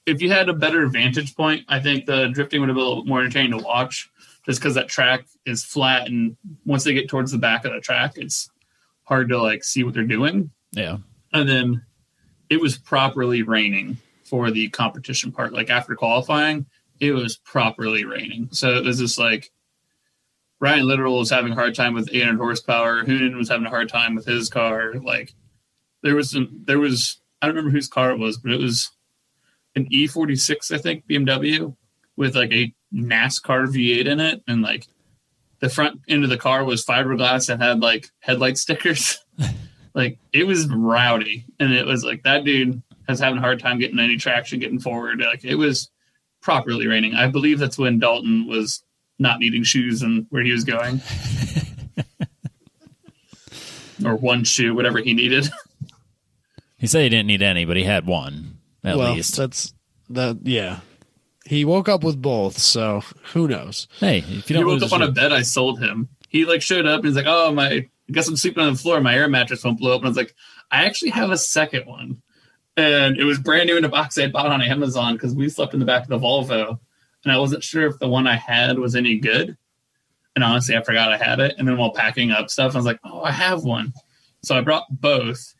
if you had a better vantage point, I think the drifting would have been a little more entertaining to watch, just because that track is flat, and once they get towards the back of the track, it's hard to like see what they're doing. Yeah. And then it was properly raining for the competition part. Like after qualifying, it was properly raining. So it was just like Ryan Literal was having a hard time with 800 horsepower. Hoonan was having a hard time with his car. Like there was, I don't remember whose car it was, but it was an E46, I think, BMW with like a NASCAR V8 in it. And like the front end of the car was fiberglass and had like headlight stickers. Like it was rowdy. And it was like that dude was having a hard time getting any traction, getting forward. Like it was properly raining. I believe that's when Dalton was not needing shoes and where he was going. Or one shoe, whatever he needed. He said he didn't need any, but he had one at least. Yeah. He woke up with both, so who knows? Hey, if you don't, he woke up on a bed I sold him. He like showed up and he's like, "Oh, I guess I'm sleeping on the floor. My air mattress won't blow up." And I was like, "I actually have a second one." And it was brand new in a box I had bought on Amazon because we slept in the back of the Volvo. And I wasn't sure if the one I had was any good. And honestly, I forgot I had it. And then while packing up stuff, I was like, "Oh, I have one." So I brought both.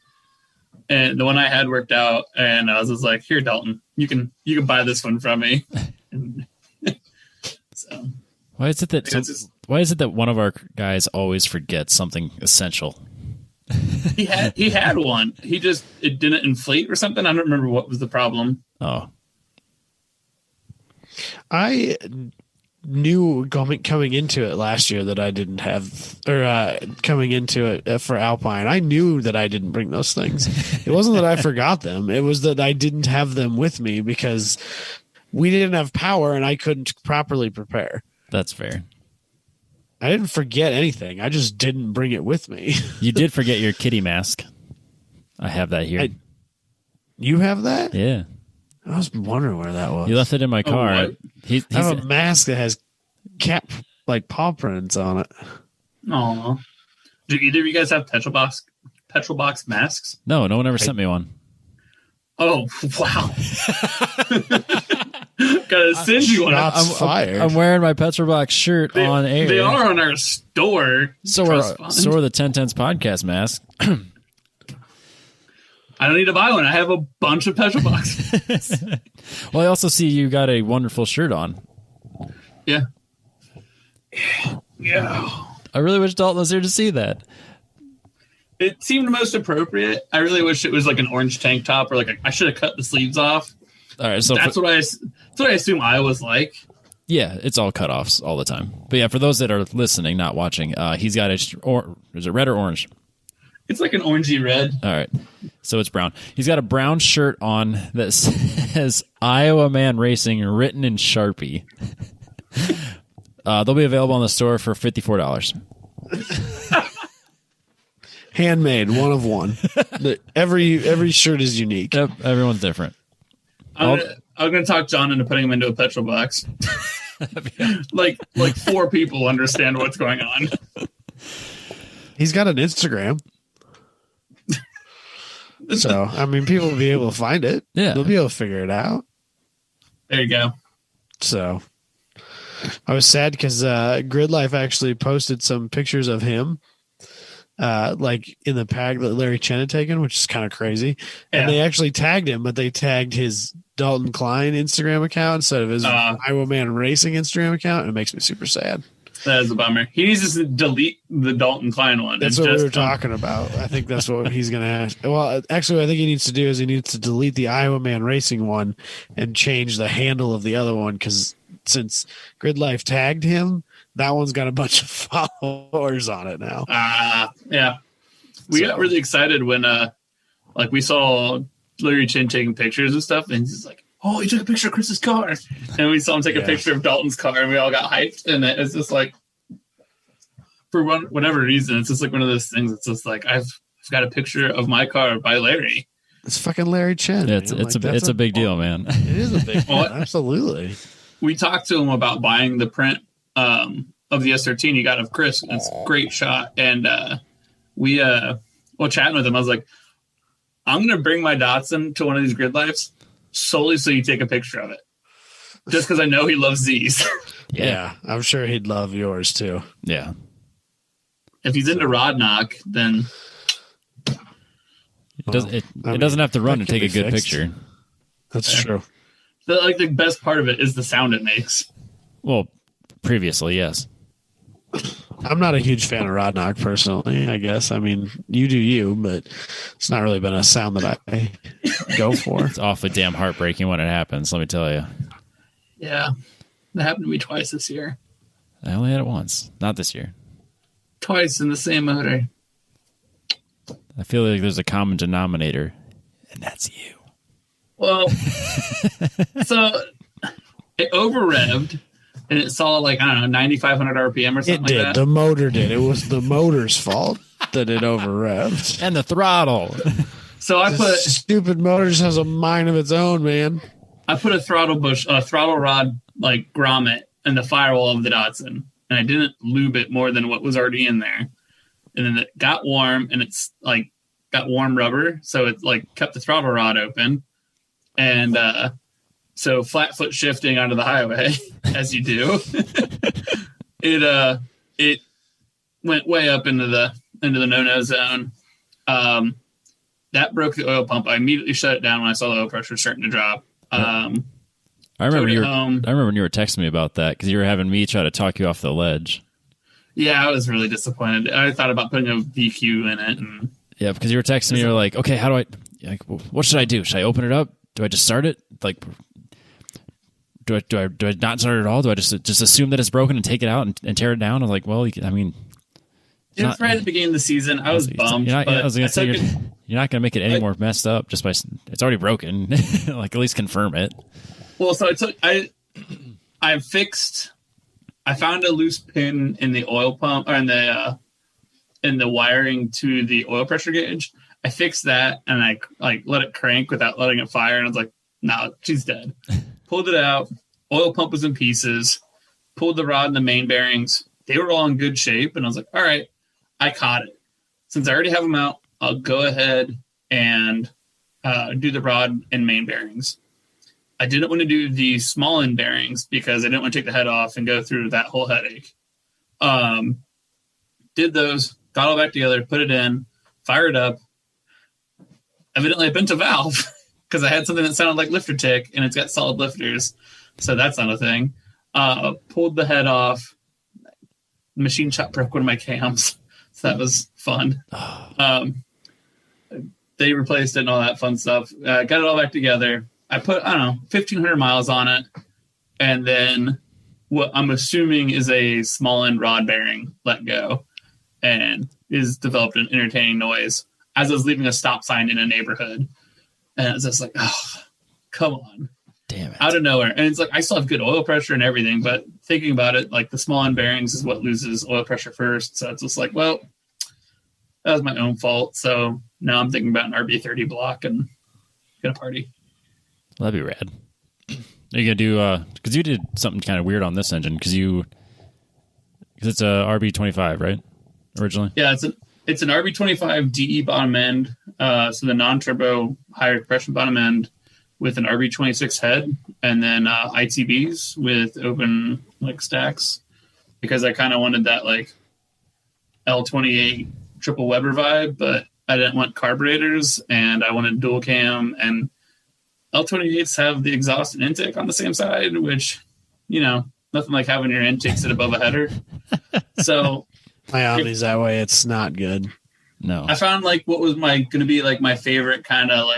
And the one I had worked out. And I was just like, "Here, Dalton, you can buy this one from me." And so why is it that one of our guys always forgets something essential? He had one. It didn't inflate or something. I don't remember what was the problem. Oh. I knew coming into it last year that I didn't have, or coming into it for Alpine, I knew that I didn't bring those things. It wasn't that I forgot them. It was that I didn't have them with me because we didn't have power and I couldn't properly prepare. That's fair. I didn't forget anything. I just didn't bring it with me. You did forget your kitty mask. I have that here. You have that? Yeah. I was wondering where that was. You left it in my car. I have a mask that has cat paw prints on it. Oh, do either of you guys have petrol box masks? No one ever sent me one. Oh wow! Gotta send you one. I'm wearing my Petrobox shirt on air. They are on our store. So are the 1010s podcast masks. I don't need to buy one. I have a bunch of Petrobox. Well, I also see you got a wonderful shirt on. Yeah. Yeah. I really wish Dalton was here to see that. It seemed most appropriate. I really wish it was like an orange tank top, or like I should have cut the sleeves off. All right, so that's what I assume I was like. Yeah, it's all cutoffs all the time. But yeah, for those that are listening, not watching, he's got is it red or orange? It's like an orangey red. All right, so it's brown. He's got a brown shirt on that says Iowa Man Racing written in Sharpie. They'll be available in the store for $54. Handmade, one of one. Every shirt is unique. Yep, everyone's different. I'm gonna talk John into putting him into a petrol box. like 4 people understand what's going on. He's got an Instagram. So, I mean, people will be able to find it. Yeah. They'll be able to figure it out. There you go. So, I was sad because Gridlife actually posted some pictures of him, like in the pack that Larry Chen had taken, which is kind of crazy. Yeah. And they actually tagged him, but they tagged his Dalton Klein Instagram account instead of his Iowa Man Racing Instagram account. And it makes me super sad. That is a bummer. He needs to delete the Dalton Klein one. That's what we were talking about. I think that's what he's going to have. Well, actually, what I think he needs to do is he needs to delete the Iowa Man Racing one and change the handle of the other one, because since Gridlife tagged him, that one's got a bunch of followers on it now. Yeah. We got really excited when we saw Larry Chin taking pictures and stuff, and he's like, oh, he took a picture of Chris's car. And we saw him take a picture of Dalton's car, and we all got hyped. And it's just like, for whatever reason, it's just like one of those things. It's just like, I've got a picture of my car by Larry. It's fucking Larry Chen. Yeah, it's a big deal, man. It is a big deal. Absolutely. We talked to him about buying the print of the S13 he got of Chris. It's a great shot. And chatting with him, I was like, I'm going to bring my Datsun to one of these Gridlifes solely so you take a picture of it. Just because I know he loves these. Yeah, I'm sure he'd love yours too. Yeah. If he's into rod knock, then it doesn't have to run to take a good picture. That's true. The best part of it is the sound it makes. Well, previously, yes. I'm not a huge fan of rod knock personally, I guess. I mean, you do you, but it's not really been a sound that I go for. It's awfully damn heartbreaking when it happens, let me tell you. Yeah. That happened to me twice this year. I only had it once. Not this year. Twice in the same motor. I feel like there's a common denominator, and that's you. Well, so it over-revved, and it saw 9,500 RPM or something like that. The motor did. It was the motor's fault that it over-revved. And the throttle. So I put... Stupid motor just has a mind of its own, man. I put a throttle rod, grommet in the firewall of the Datsun, and I didn't lube it more than what was already in there. And then it got warm, and it's got warm rubber, so it kept the throttle rod open. And so flat foot shifting onto the highway, as you do, it went way up into the no-no zone. That broke the oil pump. I immediately shut it down when I saw the oil pressure starting to drop. I remember when you were texting me about that because you were having me try to talk you off the ledge. Yeah, I was really disappointed. I thought about putting a VQ in it. And yeah, because you were texting me, you were like, okay, how do I, what should I do? Should I open it up? Do I just start it? do I not start it at all? Do I just assume that it's broken and take it out and tear it down? I'm like, well, I mean, it's right at the beginning of the season. I was bummed. You're not going to make it any more messed up just by it's already broken. Like, at least confirm it. Well, so I found a loose pin in the oil pump or in the wiring to the oil pressure gauge. I fixed that and I let it crank without letting it fire. And I was like, no, she's dead. Pulled it out. Oil pump was in pieces. Pulled the rod and the main bearings. They were all in good shape. And I was like, all right, I caught it. Since I already have them out, I'll go ahead and do the rod and main bearings. I didn't want to do the small end bearings because I didn't want to take the head off and go through that whole headache. Did those, got all back together, put it in, fired up. Evidently, I bent a valve because I had something that sounded like lifter tick, and it's got solid lifters, so that's not a thing. Pulled the head off. Machine shop broke one of my cams, so that was fun. They replaced it and all that fun stuff. Got it all back together. I put, 1,500 miles on it, and then what I'm assuming is a small end rod bearing let go, and is developed an entertaining noise as I was leaving a stop sign in a neighborhood. And it's just like, oh, come on. Damn it. Out of nowhere. And it's like, I still have good oil pressure and everything, but thinking about it, like the small end bearings is what loses oil pressure first. So it's just like, well, that was my own fault. So now I'm thinking about an RB30 block and gonna party. Well, that'd be rad. Are you gonna do, because you did something kind of weird on this engine, because it's a RB25, right? Originally? Yeah, it's an RB25 DE bottom end, so the non-turbo higher compression bottom end with an RB26 head, and then ITBs with open stacks, because I kind of wanted that L28 triple Weber vibe, but I didn't want carburetors, and I wanted dual cam, and L28s have the exhaust and intake on the same side, which, nothing like having your intake sit above a header. So my Omni's that way. It's not good. No. I found what was going to be my favorite kind of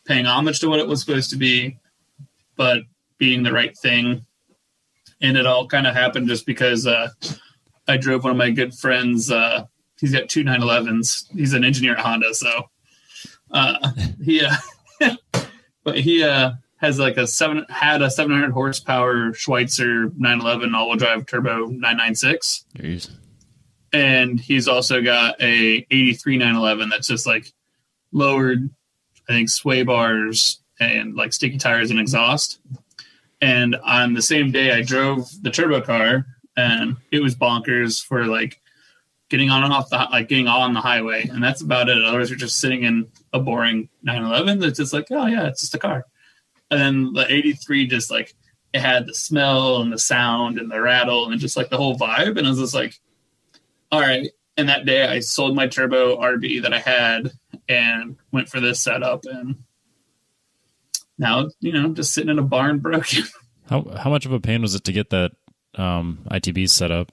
paying homage to what it was supposed to be, but being the right thing. And it all kind of happened just because I drove one of my good friends. He's got two 911s. He's an engineer at Honda. So he has a 700 horsepower Schweitzer 911 all-wheel drive turbo 996. Jeez. And he's also got a 83 911 that's just lowered, I think, sway bars and sticky tires and exhaust. And on the same day I drove the turbo car, and it was bonkers for getting on and off getting on the highway. And that's about it. Otherwise you're just sitting in a boring 911 that's just oh yeah, it's just a car. And then the 83 just it had the smell and the sound and the rattle and just the whole vibe. And I was just all right. And that day I sold my turbo RB that I had and went for this setup. And now, just sitting in a barn broken. How much of a pain was it to get that ITB set up?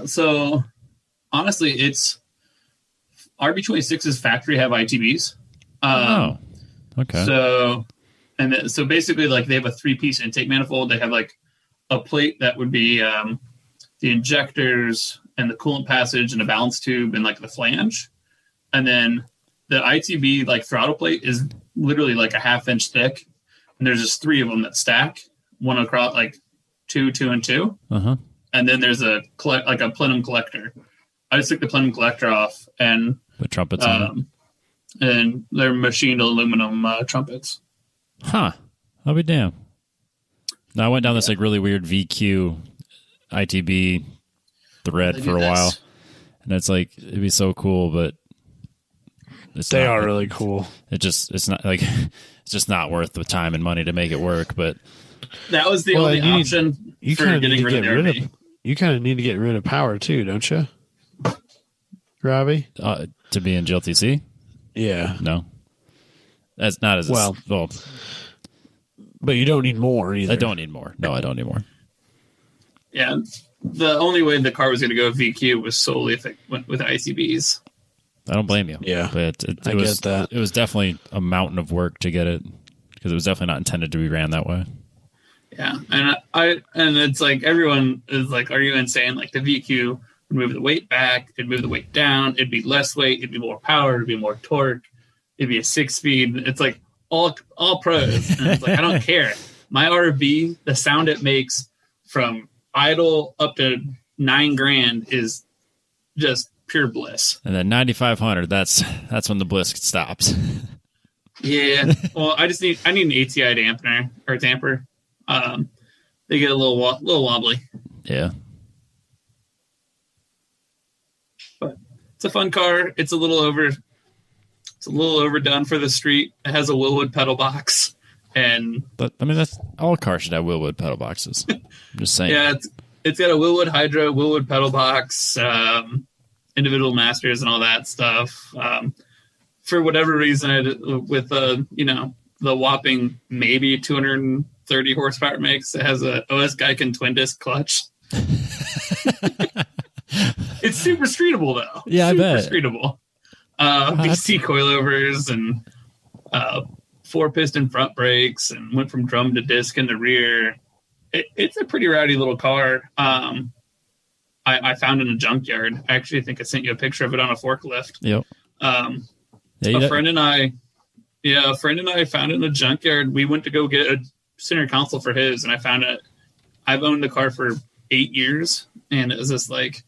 So honestly, it's RB26's factory have ITBs. Okay. So basically they have a 3-piece intake manifold. They have a plate that would be, the injectors and the coolant passage and a balance tube and the flange. And then the ITB throttle plate is literally a 1/2 inch thick. And there's just 3 of them that stack, one across 2, 2, and 2. Uh-huh. And then there's a plenum collector. I just took the plenum collector off and put trumpets on it. And they're machined aluminum trumpets. Huh. I'll be damned. Now I went down this really weird VQ ITB thread for a while, and it's it'd be so cool, but they are really cool. It's not it's just not worth the time and money to make it work. But that was the only option for getting rid of the RV. You kind of need to get rid of power too, don't you, Robbie? To be in GLTC? Yeah. No. That's not as well. But you don't need more either. I don't need more. No, I don't need more. Yeah. The only way the car was going to go VQ was solely if it went with ICBs. I don't blame you. Yeah. But I get that. It was definitely a mountain of work to get it because it was definitely not intended to be ran that way. Yeah, and it's like everyone is like, "Are you insane?" Like the VQ would move the weight back, it'd move the weight down, it'd be less weight, it'd be more power, it'd be more torque, it'd be a 6-speed. It's like all pros. And it's like, I don't care. My RV, the sound it makes from idle up to $9,000 is just pure bliss. And then 9,500, that's when the bliss stops. Yeah. Well, I need an ATI dampener or damper. They get a little wobbly. Yeah. But it's a fun car. It's a little overdone for the street. It has a Willwood pedal box, but I mean, that's all cars should have Willwood pedal boxes. I'm just saying. Yeah, it's got a Willwood Hydro, Willwood pedal box, individual masters, and all that stuff. For whatever reason, with the whopping maybe 230 horsepower it makes, it has a OS Geiken twin disc clutch. It's super streetable though. Yeah, I bet. Super streetable. BC coilovers and 4-piston front brakes, and went from drum to disc in the rear. It's a pretty rowdy little car. I found in a junkyard. I actually think I sent you a picture of it on a forklift. Yep. A friend and I found it in a junkyard. We went to go get a center console for his, and I found it. I've owned the car for 8 years, and it was just like,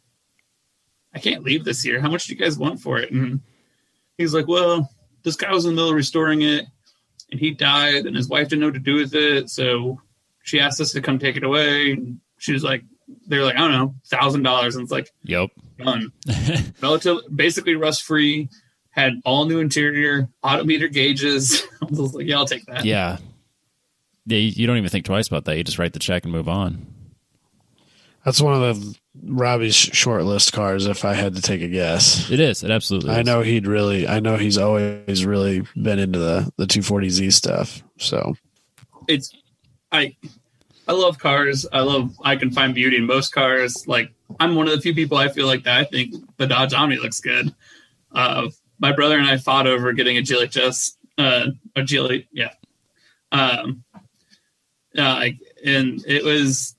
I can't leave this here. How much do you guys want for it? And he's like, well, this guy was in the middle of restoring it, and he died, and his wife didn't know what to do with it, so she asked us to come take it away. And she was like, they're like, I don't know, $1,000, and it's like, yep, done. Basically rust free, had all new interior, odometer gauges. I was like, yeah, I'll take that. Yeah. Yeah, you don't even think twice about that. You just write the check and move on. That's one of the Robbie's short list cars, if I had to take a guess. It is. It absolutely is. I know he's always really been into the 240Z stuff. So I love cars. I can find beauty in most cars. Like, I'm one of the few people I feel like that I think the Dodge Omni looks good. My brother and I fought over getting a GLHS, and it was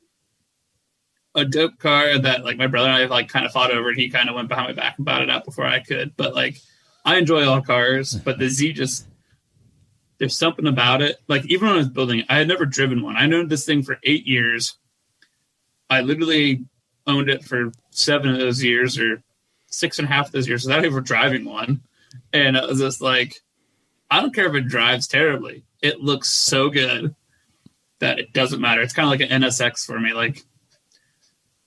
a dope car that, like, my brother and I like kind of fought over, and he kind of went behind my back and bought it out before I could. But like, I enjoy all cars, but the Z there's something about it. Like, even when I was building it, I had never driven one. I owned this thing for 8 years. I literally owned it for 7 of those years, or 6.5 of those years, without ever driving one. And it was just like, I don't care if it drives terribly. It looks so good that it doesn't matter. It's kind of like an NSX for me. Like,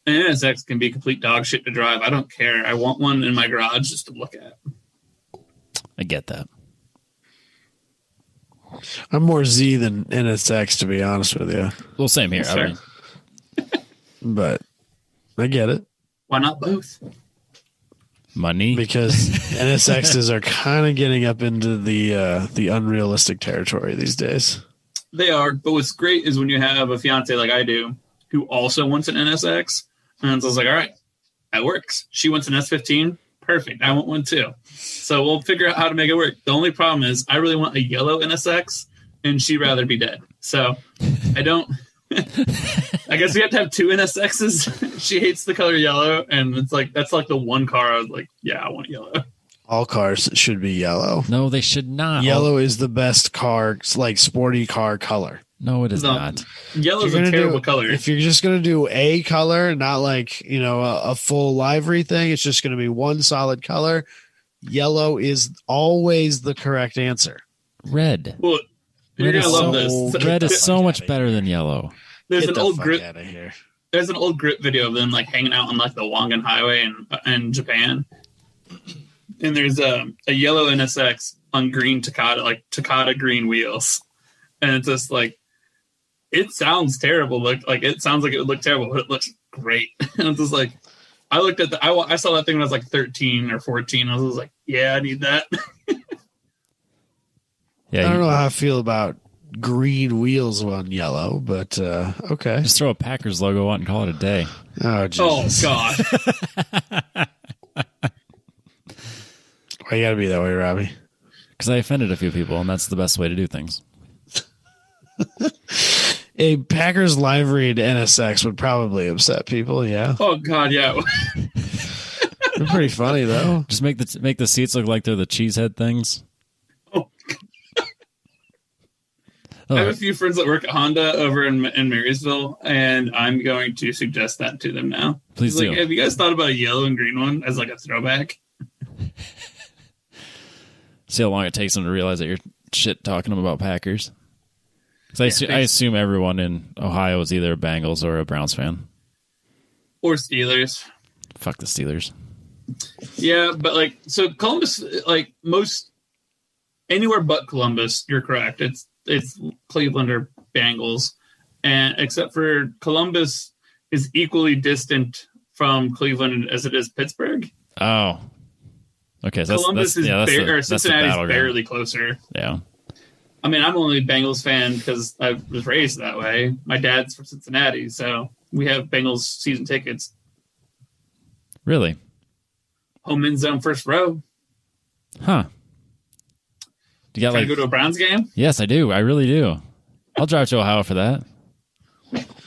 an NSX can be complete dog shit to drive. I don't care. I want one in my garage just to look at. I get that. I'm more Z than NSX, to be honest with you. Well, same here. Sure. I mean, but I get it. Why not both? Money. Because NSXs are kind of getting up into the unrealistic territory these days. They are, but what's great is when you have a fiance like I do who also wants an NSX, and so I was like, all right, that works. She wants an S15. Perfect. I want one too. So we'll figure out how to make it work. The only problem is I really want a yellow NSX, and she'd rather be dead. So I don't. I guess we have to have 2 NSXs. She hates the color yellow, and it's like, that's like the one car I was like, yeah, I want yellow. All cars should be yellow. No, they should not. Yellow is the best car, like sporty car color. No, it is not. Yellow's a terrible color. If you're just going to do a color, not like, a full livery thing, it's just going to be one solid color. Yellow is always the correct answer. Red. Well, you're going to love this. Red is so much better than yellow. There's an old grip video of them like hanging out on like the Wangan Highway in Japan. And there's a yellow NSX on green Takata, like Takata green wheels. And it's just like, it sounds terrible. Like it sounds like it would look terrible, but it looks great. And it's just like, I looked at I saw that thing when I was like 13 or 14. I was like, yeah, I need that. Yeah, I don't know how I feel about green wheels on yellow, but okay. Just throw a Packers logo on and call it a day. Oh, Jesus. God. Why you gotta be that way, Robbie? Because I offended a few people, and that's the best way to do things. A Packers liveried NSX would probably upset people. Yeah. Oh God, yeah. They're pretty funny though. Just make the seats look like they're the cheesehead things. Oh. I have a few friends that work at Honda over in Marysville, and I'm going to suggest that to them now. Please do. Have you guys thought about a yellow and green one as like a throwback? See how long it takes them to realize that you're shit talking them about Packers. Because I assume everyone in Ohio is either a Bengals or a Browns fan. Or Steelers. Fuck the Steelers. Yeah, but like, so Columbus, like most, anywhere but Columbus, you're correct. It's Cleveland or Bengals. And except for Columbus is equally distant from Cleveland as it is Pittsburgh. Oh. Okay, so Columbus is Cincinnati's barely closer. Yeah. I mean, I'm only a Bengals fan because I was raised that way. My dad's from Cincinnati, so we have Bengals season tickets. Really? Home end zone, first row. Huh. You got go to a Browns game? Yes, I do. I really do. I'll drive to Ohio for that.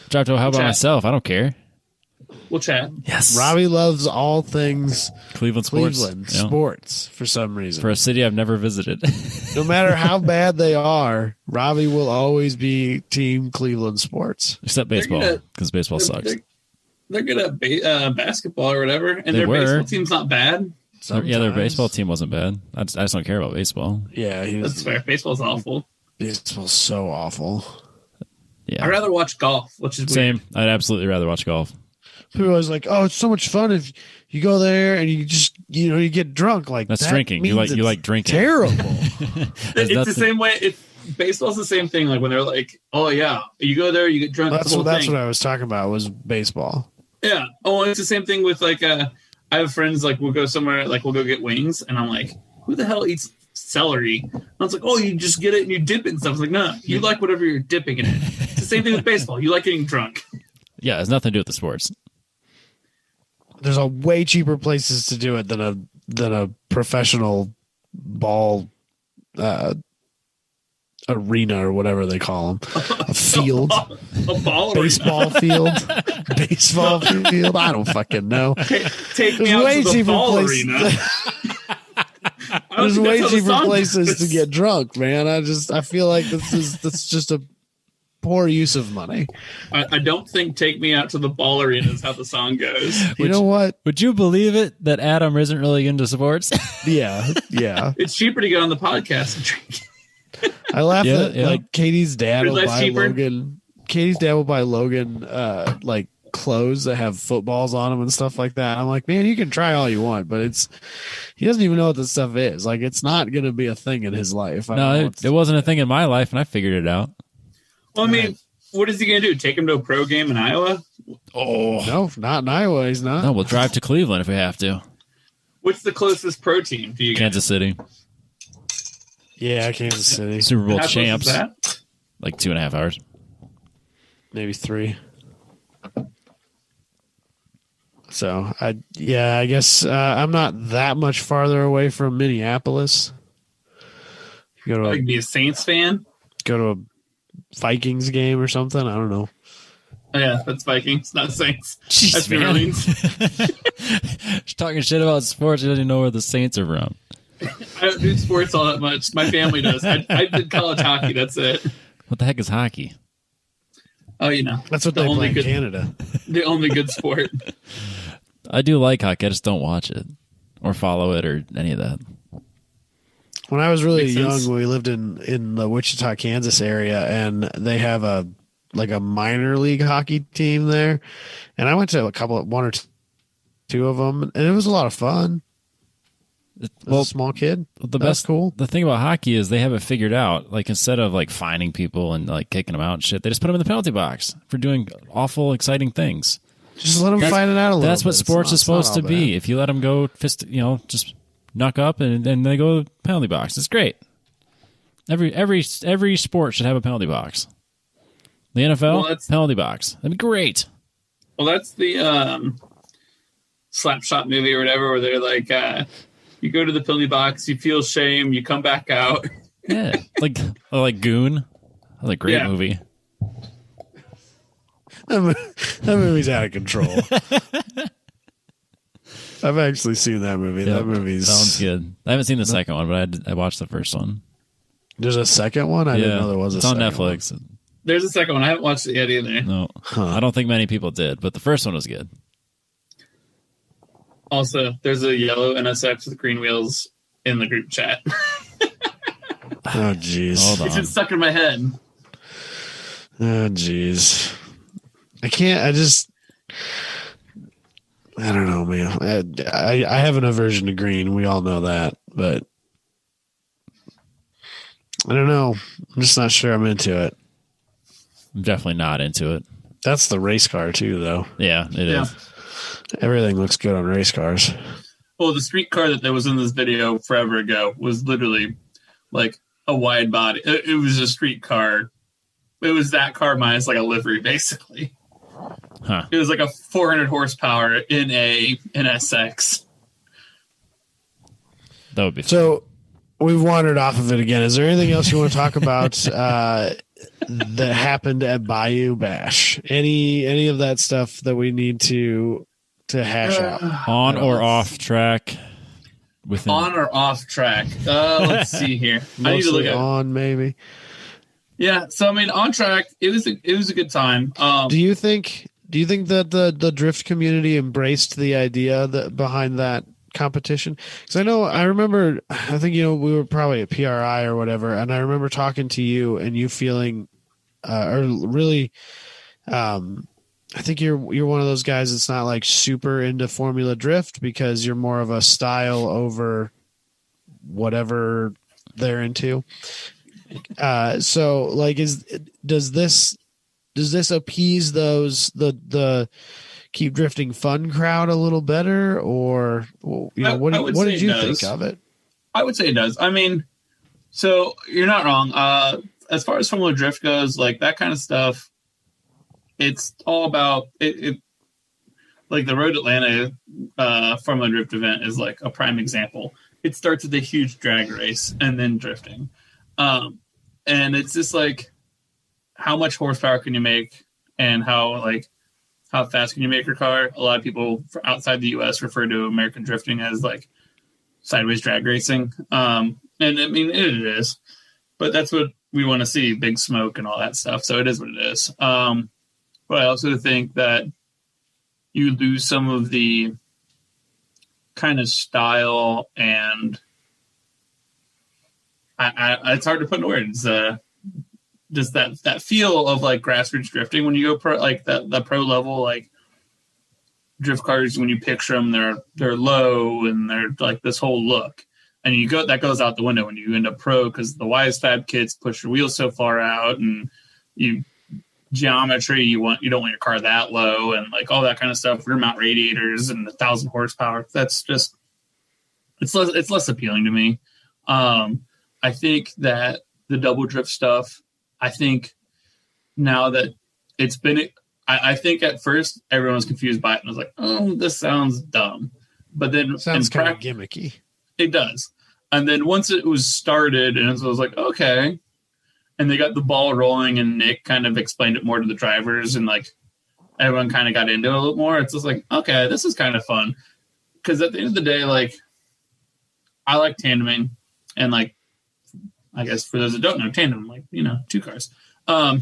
Drive to Ohio by myself. I don't care. We'll chat. Yes. Robbie loves all things Cleveland sports. Sports for some reason. For a city I've never visited. No matter how bad they are, Robbie will always be team Cleveland sports. Except baseball, because baseball sucks. They're good at basketball or whatever, and their baseball team's not bad. Sometimes. Yeah, their baseball team wasn't bad. I just don't care about baseball. Yeah, that's fair. Baseball's awful. Baseball's so awful. Yeah, I'd rather watch golf, which is same. Weird. I'd absolutely rather watch golf. People are always like, "Oh, it's so much fun if you go there and you just you get drunk." Like that's drinking. You like drinking. Terrible. It's the same way. Baseball's the same thing. Like when they're like, "Oh yeah, you go there, you get drunk." That's what I was talking about was baseball. Yeah. Oh, it's the same thing with like I have friends like we'll go somewhere like we'll go get wings, and I'm like, "Who the hell eats celery?" And I was like, "Oh, you just get it and you dip it and stuff." I was like, "No, you like whatever you're dipping in it." It's the same thing with baseball. You like getting drunk. Yeah, it has nothing to do with the sports. There's a way cheaper places to do it than a professional ball arena or whatever they call them. A field. A ball baseball field. Baseball field. I don't fucking know. Take me out to the ball arena. There's way cheaper places to get drunk, man. I feel like that's just a poor use of money. I don't think "Take Me Out to the Ball Arena" is how the song goes. You know what? Would you believe it that Adam isn't really into sports? Yeah. It's cheaper to get on the podcast and drink. I laugh at like Katie's dad will buy cheaper. Logan. Katie's dad will buy Logan like clothes that have footballs on them and stuff like that. I'm like, man, you can try all you want, but he doesn't even know what this stuff is. Like, it's not going to be a thing in his life. No, it wasn't a thing in my life, and I figured it out. Well, I mean, what is he going to do? Take him to a pro game in Iowa? Oh, no, not in Iowa. He's not. No, we'll drive to Cleveland if we have to. What's the closest pro team to you guys? Kansas City. Yeah, Kansas City. Super Bowl How champs. close is that? Like 2.5 hours. Maybe 3. So, I guess I'm not that much farther away from Minneapolis. You go to Like be a Saints fan? Go to a Vikings game or something. I don't know. Oh, yeah, that's Vikings, not Saints. Jeez, That's New man. Orleans. She's talking shit about sports. She doesn't even know where the Saints are from. I don't do sports all that much. My family does. I did college hockey. That's it. What the heck is hockey? Oh, you know. That's what they play in Canada. The only good sport. I do like hockey. I just don't watch it or follow it or any of that. When I was really Makes young, sense. we lived in the Wichita, Kansas area, and they have a minor league hockey team there. And I went to one or two of them, and it was a lot of fun. Well, a small kid. That's cool. The thing about hockey is they have it figured out. Like instead of like fining people and like kicking them out and shit, they just put them in the penalty box for doing awful, exciting things. Just let them fight it out a little. That's what sports is supposed to be. Bad. If you let them go, just knock up and then they go penalty box. It's great. Every sport should have a penalty box. The NFL penalty box. That'd be great. Well, that's the Slapshot movie or whatever, where they're like, you go to the penalty box, you feel shame, you come back out. Yeah, like Goon. That was a great movie. That movie's out of control. I've actually seen that movie. Yep, that movie's sounds good. I haven't seen the second one, but I watched the first one. There's a second one? I didn't know there was a second one. It's on Netflix. One. There's a second one. I haven't watched it yet either. No. I don't think many people did, but the first one was good. Also, there's a yellow NSX with green wheels in the group chat. Oh, jeez. It's just stuck in my head. Oh, jeez. I don't know, man. I have an aversion to green. We all know that, but I don't know. I'm just not sure I'm into it. I'm definitely not into it. That's the race car too, though. Yeah, it is. Everything looks good on race cars. Well, the street car that was in this video forever ago was literally like a wide body. It was a street car. It was that car minus like a livery, basically. Huh. It was like a 400 horsepower in a NSX. That would be fun. So we've wandered off of it again. Is there anything else you want to talk about that happened at Bayou Bash? Any of that stuff that we need to hash out? On or off track? On or off track? Let's see here. I need to look at on, maybe. Yeah, so I mean, on track, it was a good time. Do you think that the drift community embraced the idea behind that competition? Because I remember, I think we were probably at PRI or whatever, and I remember talking to you and you feeling, or really, I think you're one of those guys that's not like super into Formula Drift because you're more of a style over whatever they're into. So like, does this appease the keep drifting fun crowd a little better, or what did you think of it? I would say it does. I mean, so you're not wrong. As far as Formula Drift goes, like that kind of stuff, it's all about it. Like the Road Atlanta Formula Drift event is like a prime example. It starts with a huge drag race and then drifting. And it's just like, how much horsepower can you make and how fast can you make your car? A lot of people outside the US refer to American drifting as like sideways drag racing. And I mean, it is, but that's what we want to see, big smoke and all that stuff. So it is what it is. But I also think that you lose some of the kind of style and it's hard to put in words. Just that feel of like grassroots drifting when you go pro, like the pro level, like drift cars. When you picture them, they're low and they're like this whole look, and that goes out the window when you end up pro because the Wise Fab kits push your wheels so far out, and geometry you don't want your car that low, and like all that kind of stuff. Rear mount radiators and 1,000 horsepower. That's just it's less appealing to me. I think that the double drift stuff, I think now that it's been, I think at first everyone was confused by it and was like, oh, this sounds dumb. But then it sounds kind of gimmicky. It does. And then once it was started and it was like, okay. And they got the ball rolling and Nick kind of explained it more to the drivers and like everyone kind of got into it a little more. It's just like, okay, this is kind of fun. Because at the end of the day, like, I like tandeming and like, I guess for those that don't know, tandem, like, two cars. A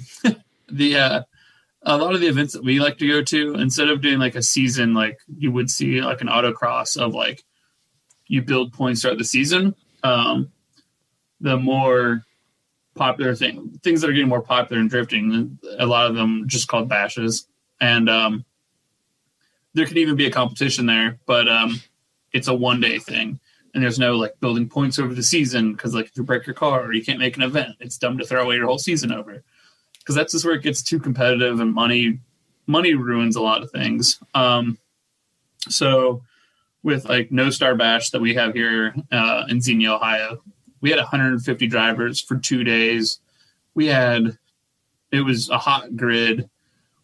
lot of the events that we like to go to, instead of doing like a season, like you would see like an autocross of like you build points throughout the season. The more popular things that are getting more popular in drifting, a lot of them just called bashes. And there could even be a competition there, but it's a one-day thing. And there's no like building points over the season because like if you break your car or you can't make an event, it's dumb to throw away your whole season over. Because that's just where it gets too competitive and money ruins a lot of things. So with like No Star Bash that we have here in Xenia, Ohio, we had 150 drivers for 2 days. It was a hot grid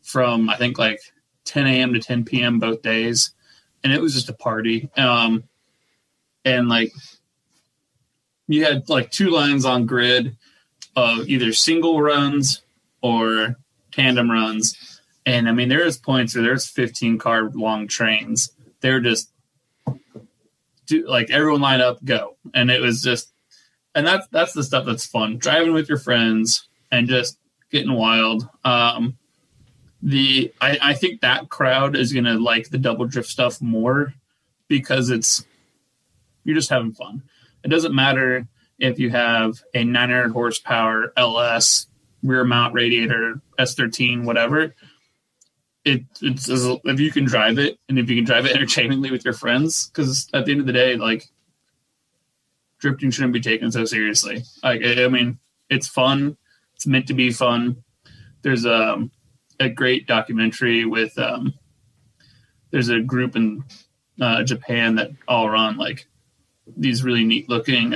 from I think like 10 a.m. to 10 p.m. both days. And it was just a party. And like you had like 2 lines on grid of either single runs or tandem runs. And I mean, there's points where there's 15 car long trains. They're just like everyone line up, go. And it was just, and that's the stuff that's fun. Driving with your friends and just getting wild. I think that crowd is going to like the double drift stuff more because you're just having fun. It doesn't matter if you have a 900 horsepower LS rear mount radiator S13, whatever. It's if you can drive it and if you can drive it entertainingly with your friends, because at the end of the day, like, drifting shouldn't be taken so seriously. Like, I mean, it's fun. It's meant to be fun. There's a great documentary with there's a group in Japan that all run like these really neat looking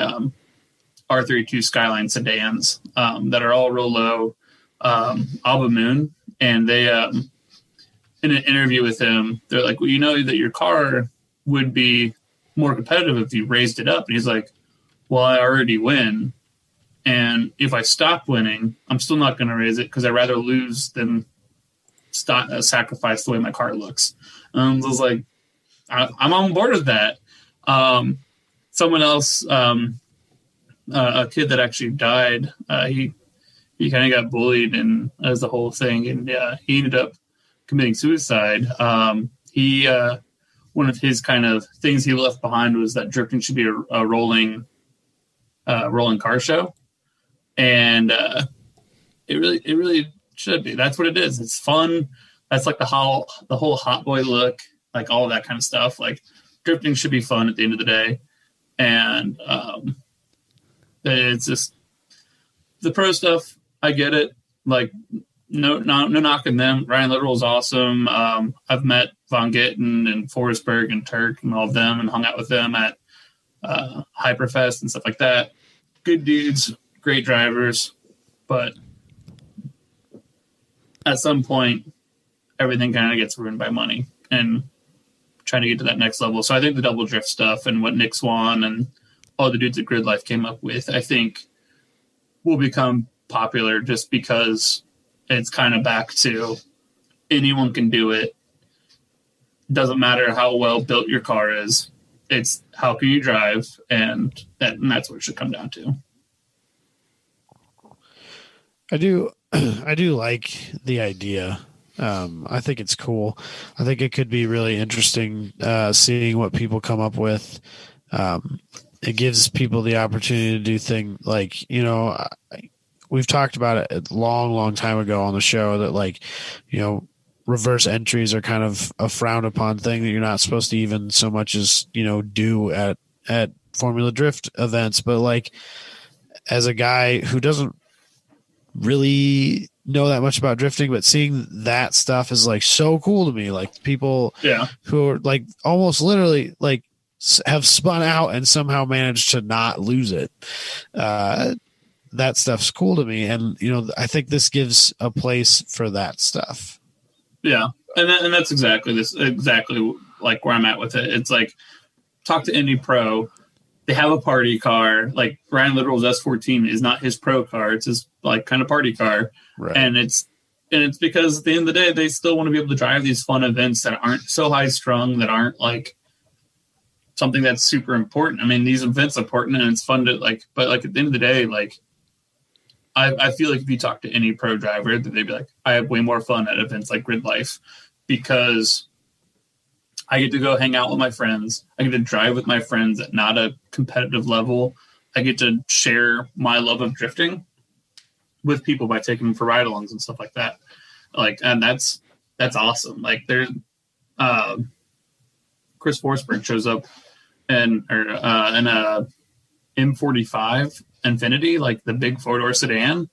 R32 Skyline sedans that are all real low, Alba Moon, and they in an interview with him, they're like, well, you know that your car would be more competitive if you raised it up. And he's like, well, I already win. And if I stop winning, I'm still not going to raise it because I'd rather lose than sacrifice the way my car looks. I was like, I'm on board with that. Someone else, a kid that actually died, he kind of got bullied and as the whole thing. And he ended up committing suicide. One of his kind of things he left behind was that drifting should be a rolling car show. And it really should be. That's what it is. It's fun. That's like the whole hot boy look, like all that kind of stuff. Like, drifting should be fun at the end of the day. And it's just the pro stuff. I get it. Like, no knocking them. Ryan Litterall's awesome. I've met Von Gittin and Forsberg and Turk and all of them and hung out with them at Hyperfest and stuff like that. Good dudes, great drivers, but at some point, everything kind of gets ruined by money and trying to get to that next level. So I think the double drift stuff and what Nick Swan and all the dudes at Gridlife came up with, I think will become popular just because it's kind of back to anyone can do it. Doesn't matter how well built your car is. It's how can you drive, and that's what it should come down to. I do like the idea. I think it's cool. I think it could be really interesting seeing what people come up with. It gives people the opportunity to do things like, we've talked about it a long time ago on the show that, like, reverse entries are kind of a frowned upon thing that you're not supposed to even so much as, do at Formula Drift events. But, like, as a guy who doesn't really know that much about drifting, but seeing that stuff is, like, so cool to me. Like, people who are, like, almost literally, like, have spun out and somehow managed to not lose it. That stuff's cool to me. And, I think this gives a place for that stuff. Yeah. And that's exactly like where I'm at with it. It's like, talk to any pro. They have a party car. Like, Ryan Litterall's S14 is not his pro car. It's his, like, kind of party car. Right. And it's because at the end of the day, they still want to be able to drive these fun events that aren't so high strung, that aren't like something that's super important. I mean, these events are important and it's fun to, like, but, like, at the end of the day, like, I feel like if you talk to any pro driver, that they'd be like, I have way more fun at events like Gridlife because I get to go hang out with my friends. I get to drive with my friends at not a competitive level. I get to share my love of drifting with people by taking them for ride-alongs and stuff like that. Like, and that's awesome. Like, there's Chris Forsberg shows up in a M45 Infinity, like the big 4-door sedan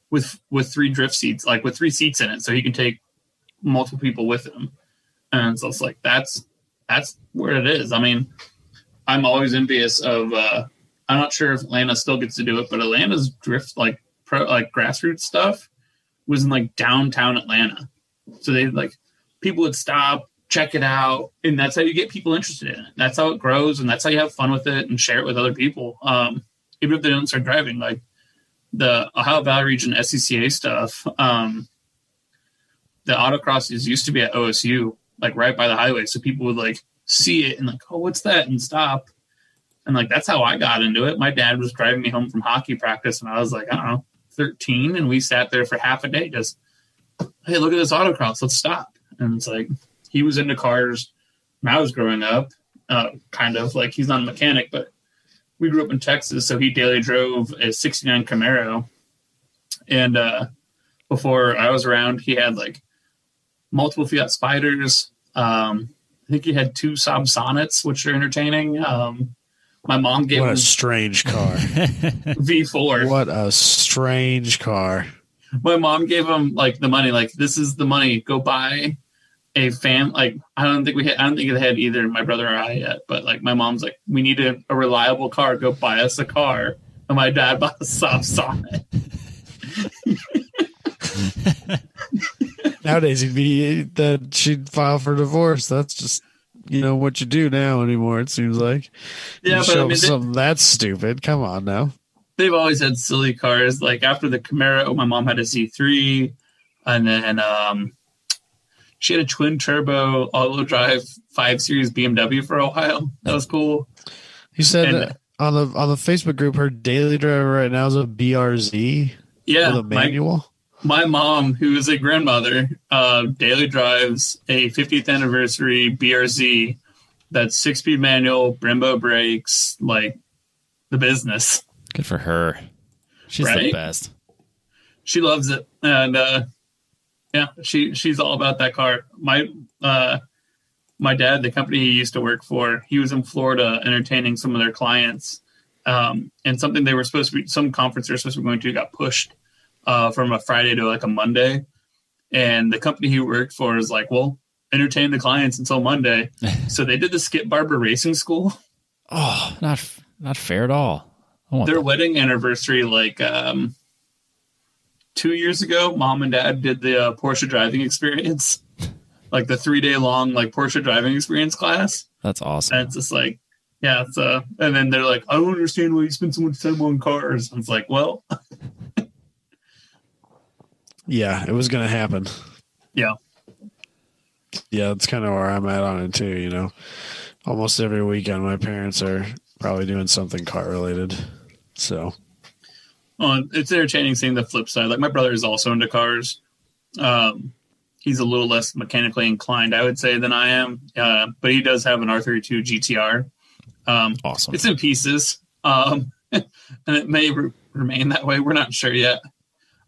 with 3 drift seats, like with 3 seats in it, so he can take multiple people with him. And so it's like that's where it is. I mean, I'm always envious of I'm not sure if Atlanta still gets to do it, but Atlanta's drift, like, pro, like, grassroots stuff was in, like, downtown Atlanta. So they, like, people would stop, check it out, and that's how you get people interested in it. That's how it grows, and that's how you have fun with it and share it with other people. Even if they don't start driving, like the Ohio Valley Region SCCA stuff, the autocrosses used to be at OSU, like right by the highway. So people would like see it and like, oh, what's that? And stop. And like, that's how I got into it. My dad was driving me home from hockey practice when I was like, I don't know, 13. And we sat there for half a day just, hey, look at this autocross. Let's stop. And it's like, he was into cars when I was growing up, kind of like he's not a mechanic, but we grew up in Texas. So he daily drove a 69 Camaro. And before I was around, he had like multiple Fiat Spiders. I think he had 2 Saab Sonnets, which are entertaining. My mom gave him a strange car. V4. What a strange car. My mom gave him like the money, like this is the money. Go buy a like I don't think they had either my brother or I yet, but like my mom's like, we need a reliable car. Go buy us a car. And my dad bought a Saab Sonnet. Nowadays she'd file for divorce. That's just what you do now anymore, it seems like. Yeah, but I mean, something that's stupid. Come on now. They've always had silly cars. Like after the Camaro, my mom had a Z3, and then she had a twin turbo all-wheel drive 5 Series BMW for a while. That was cool. You said on the Facebook group, her daily driver right now is a BRZ. Yeah, with a manual. My mom, who is a grandmother, daily drives a 50th anniversary BRZ that's 6-speed manual, Brembo brakes, like the business. Good for her. She's the best. She loves it. And yeah, she's all about that car. My dad, the company he used to work for, he was in Florida entertaining some of their clients. And something they were supposed to be, some conference they were supposed to be going to got pushed from a Friday to like a Monday. And the company he worked for is like, well, entertain the clients until Monday. So they did the Skip Barber Racing School. Oh, not fair at all. Their wedding anniversary, like 2 years ago, mom and dad did the Porsche driving experience, like the 3-day long like Porsche driving experience class. That's awesome. And it's just like, yeah, it's and then they're like, I don't understand why you spend so much time on cars. And it's like, well, yeah, it was going to happen. Yeah. Yeah, that's kind of where I'm at on it too. Almost every weekend, my parents are probably doing something car related. So, it's entertaining seeing the flip side. Like my brother is also into cars. He's a little less mechanically inclined, I would say, than I am. But he does have an R32 GTR. Awesome. It's in pieces, and it may remain that way. We're not sure yet.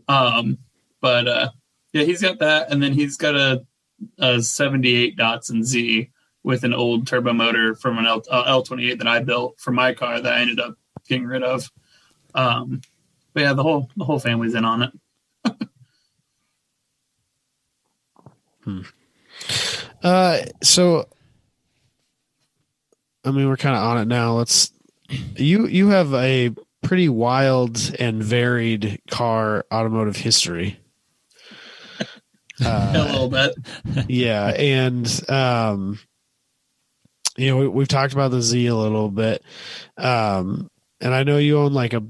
But yeah, he's got that, and then he's got a 78 Datsun Z with an old turbo motor from an L28 that I built for my car that I ended up getting rid of. But yeah, the whole family's in on it. So, I mean, we're kind of on it now. You have a pretty wild and varied car automotive history. a little bit. Yeah. And, we've talked about the Z a little bit. And I know you own like a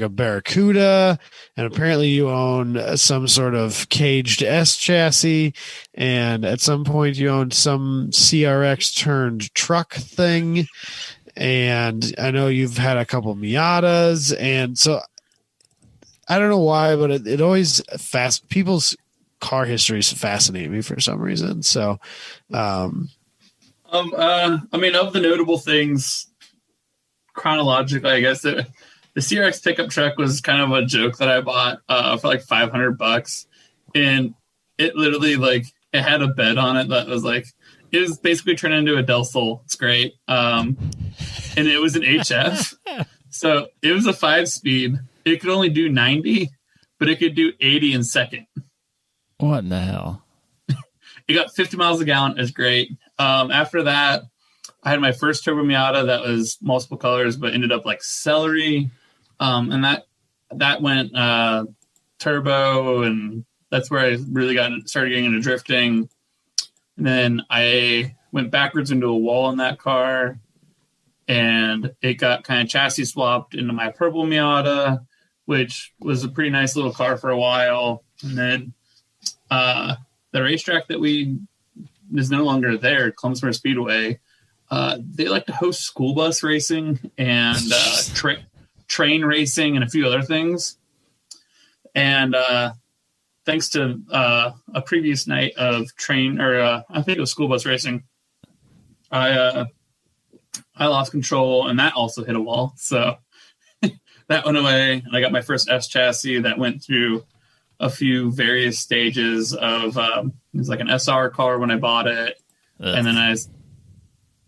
Barracuda, and apparently you own some sort of caged S chassis. And at some point you owned some CRX turned truck thing. And I know you've had a couple Miatas. And so I don't know why, but it always people's car histories fascinate me for some reason. So, I mean, of the notable things chronologically, I guess the CRX pickup truck was kind of a joke that I bought for like $500, and it literally like it had a bed on it that was like it was basically turned into a Del Sol. It's great, and it was an HF, so it was a 5-speed. It could only do 90, but it could do 80 in second. What in the hell? It got 50 miles a gallon. It's great. After that, I had my first Turbo Miata that was multiple colors, but ended up like celery. And that went turbo, and that's where I really started getting into drifting. And then I went backwards into a wall in that car, and it got kind of chassis swapped into my purple Miata, which was a pretty nice little car for a while. And then the racetrack that is no longer there, Clemson Speedway. They like to host school bus racing and train racing and a few other things. And thanks to a previous night of I think it was school bus racing, I lost control, and that also hit a wall. So that went away, and I got my first S chassis that went through a few various stages of it was like an SR car when I bought it. Ugh. And then I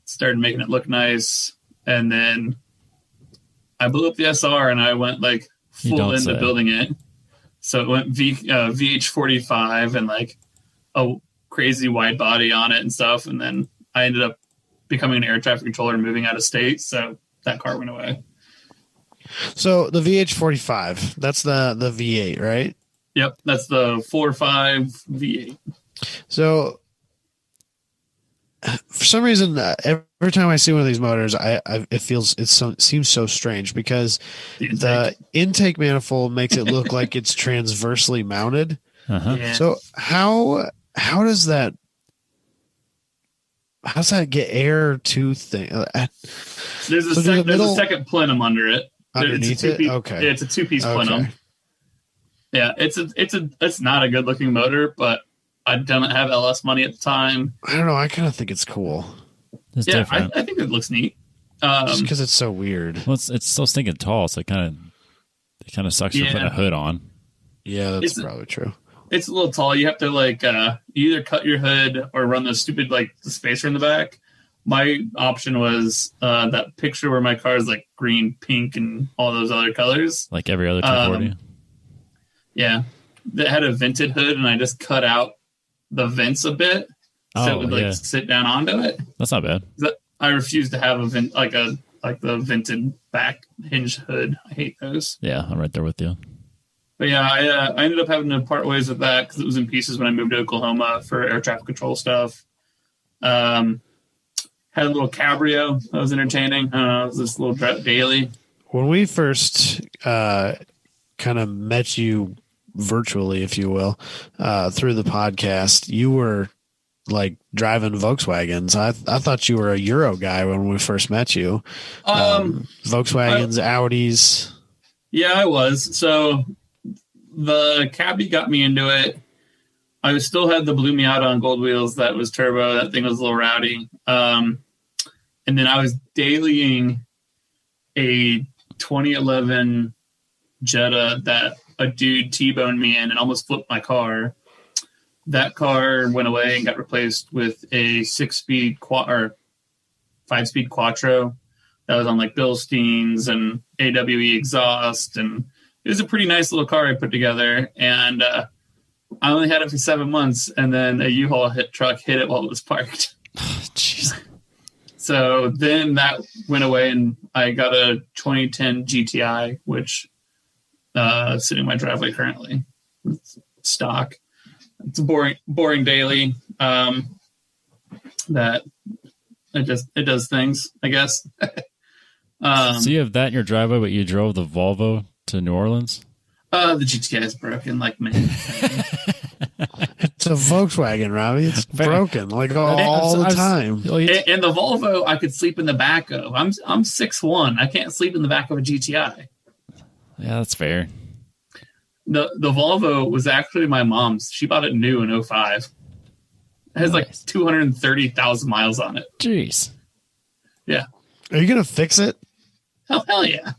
started making it look nice, and then I blew up the SR, and I went like full into building it. So it went VH45 and like a crazy wide body on it and stuff, and then I ended up becoming an air traffic controller and moving out of state, so that car went away. So the VH45, that's the V8, right? Yep, that's the 4.5 V8. So for some reason, every time I see one of these motors, it seems so strange because the intake manifold makes it look like it's transversely mounted. Uh-huh. Yeah. So how does that get air to thing? There's a second plenum under it. Underneath it? Okay. Yeah, it's a two-piece plenum. Yeah, it's not a good-looking motor, but I didn't have LS money at the time. I don't know. I kind of think it's cool. It's different. I think it looks neat. Just because it's so weird. Well, it's so stinking tall, so it kind of sucks for putting a hood on. Yeah, that's probably true. It's a little tall. You have to you either cut your hood or run the stupid the spacer in the back. My option was that picture where my car is like green, pink, and all those other colors. Like every other 240. Yeah, that had a vented hood, and I just cut out the vents a bit so it would sit down onto it. That's not bad. I refuse to have a vent the vented back hinge hood. I hate those. Yeah, I'm right there with you. But yeah, I ended up having to part ways with that because it was in pieces when I moved to Oklahoma for air traffic control stuff. Had a little cabrio that was entertaining. It was this little daily. When we first kind of met you virtually, if you will, through the podcast, you were like driving Volkswagens. I thought you were a Euro guy when we first met you. Volkswagens, Audis. Yeah, I was. So the cabbie got me into it. I still had the Blue Miata on gold wheels. That was turbo. That thing was a little rowdy. And then I was dailying a 2011 Jetta that a dude T-boned me in and almost flipped my car. That car went away and got replaced with a 5-speed Quattro that was on like Bilsteins and AWE exhaust, and it was a pretty nice little car I put together. And I only had it for 7 months, and then a U-Haul truck hit it while it was parked. Jeez. So then that went away, and I got a 2010 GTI, which sitting in my driveway currently. It's stock. It's a boring daily. That it does things, I guess. So you have that in your driveway, but you drove the Volvo to New Orleans? The GTI is broken, like me. It's a Volkswagen, Robbie. It's broken, like all the time. And the Volvo, I could sleep in the back of. I'm 6'1". I can't sleep in the back of a GTI. Yeah, that's fair. The Volvo was actually my mom's. She bought it new in 2005. It has like 230,000 miles on it. Jeez. Yeah. Are you gonna fix it? Hell yeah.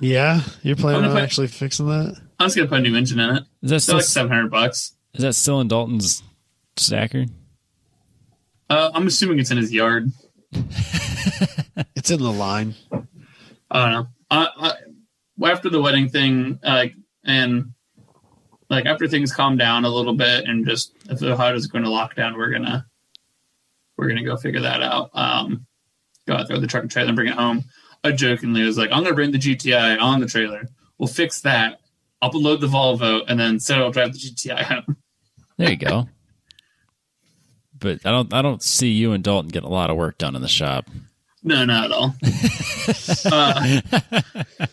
Yeah, you're planning on actually fixing that? I'm just gonna put a new engine in it. Is that still like $700? Is that still in Dalton's stacker? I'm assuming it's in his yard. It's in the line. I don't know. After the wedding thing, and like after things calm down a little bit, and just if Ohio is going to lock down, we're gonna go figure that out. Go out there with the truck and trailer and bring it home. I jokingly was like, I'm gonna bring the GTI on the trailer. We'll fix that. I'll load the Volvo, and then Sarah will drive the GTI home. There you go. But I don't see you and Dalton getting a lot of work done in the shop. No, not at all.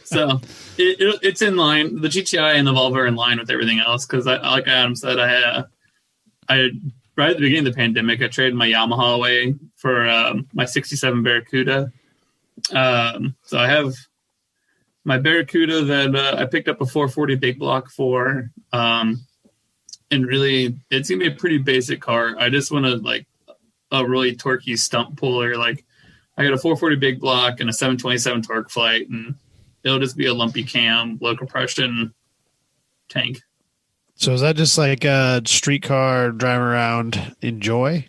So it's in line. The GTI and the Volvo are in line with everything else because, like Adam said, right at the beginning of the pandemic, I traded my Yamaha away for my 67 Barracuda. So I have my Barracuda that I picked up a 440 big block for. And really, it's going to be a pretty basic car. I just want to like a really torquey stump puller. Like I got a 440 big block and a 727 torque flight, and it'll just be a lumpy cam, low compression tank. So is that just like a street car, drive around, enjoy?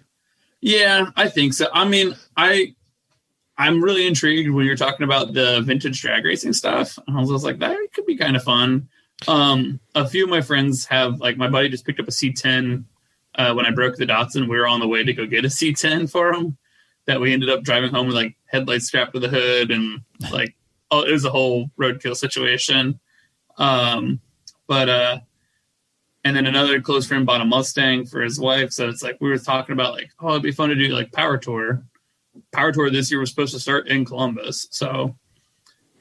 Yeah, I think so. I mean, I'm really intrigued when you're talking about the vintage drag racing stuff. I was like, that could be kind of fun. A few of my friends have, like, my buddy just picked up a C10 when I broke the Datsun. We were on the way to go get a C10 for him that we ended up driving home with like headlights strapped to the hood and like, it was a whole roadkill situation. And then another close friend bought a Mustang for his wife. So it's like, we were talking about like, oh, it'd be fun to do like Power Tour. Power Tour this year was supposed to start in Columbus. So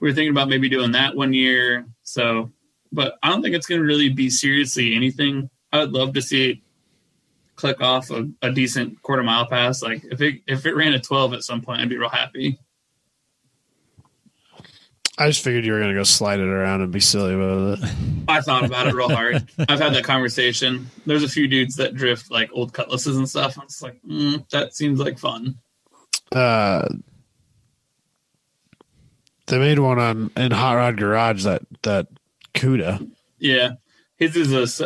we were thinking about maybe doing that one year. So, but I don't think it's going to really be seriously anything. I would love to see it click off a decent quarter mile pass. Like if it ran a 12 at some point, I'd be real happy. I just figured you were going to go slide it around and be silly with it. I thought about it real hard. I've had that conversation. There's a few dudes that drift like old Cutlasses and stuff. I'm just like, that seems like fun. They made one in Hot Rod Garage, that CUDA. Yeah. His is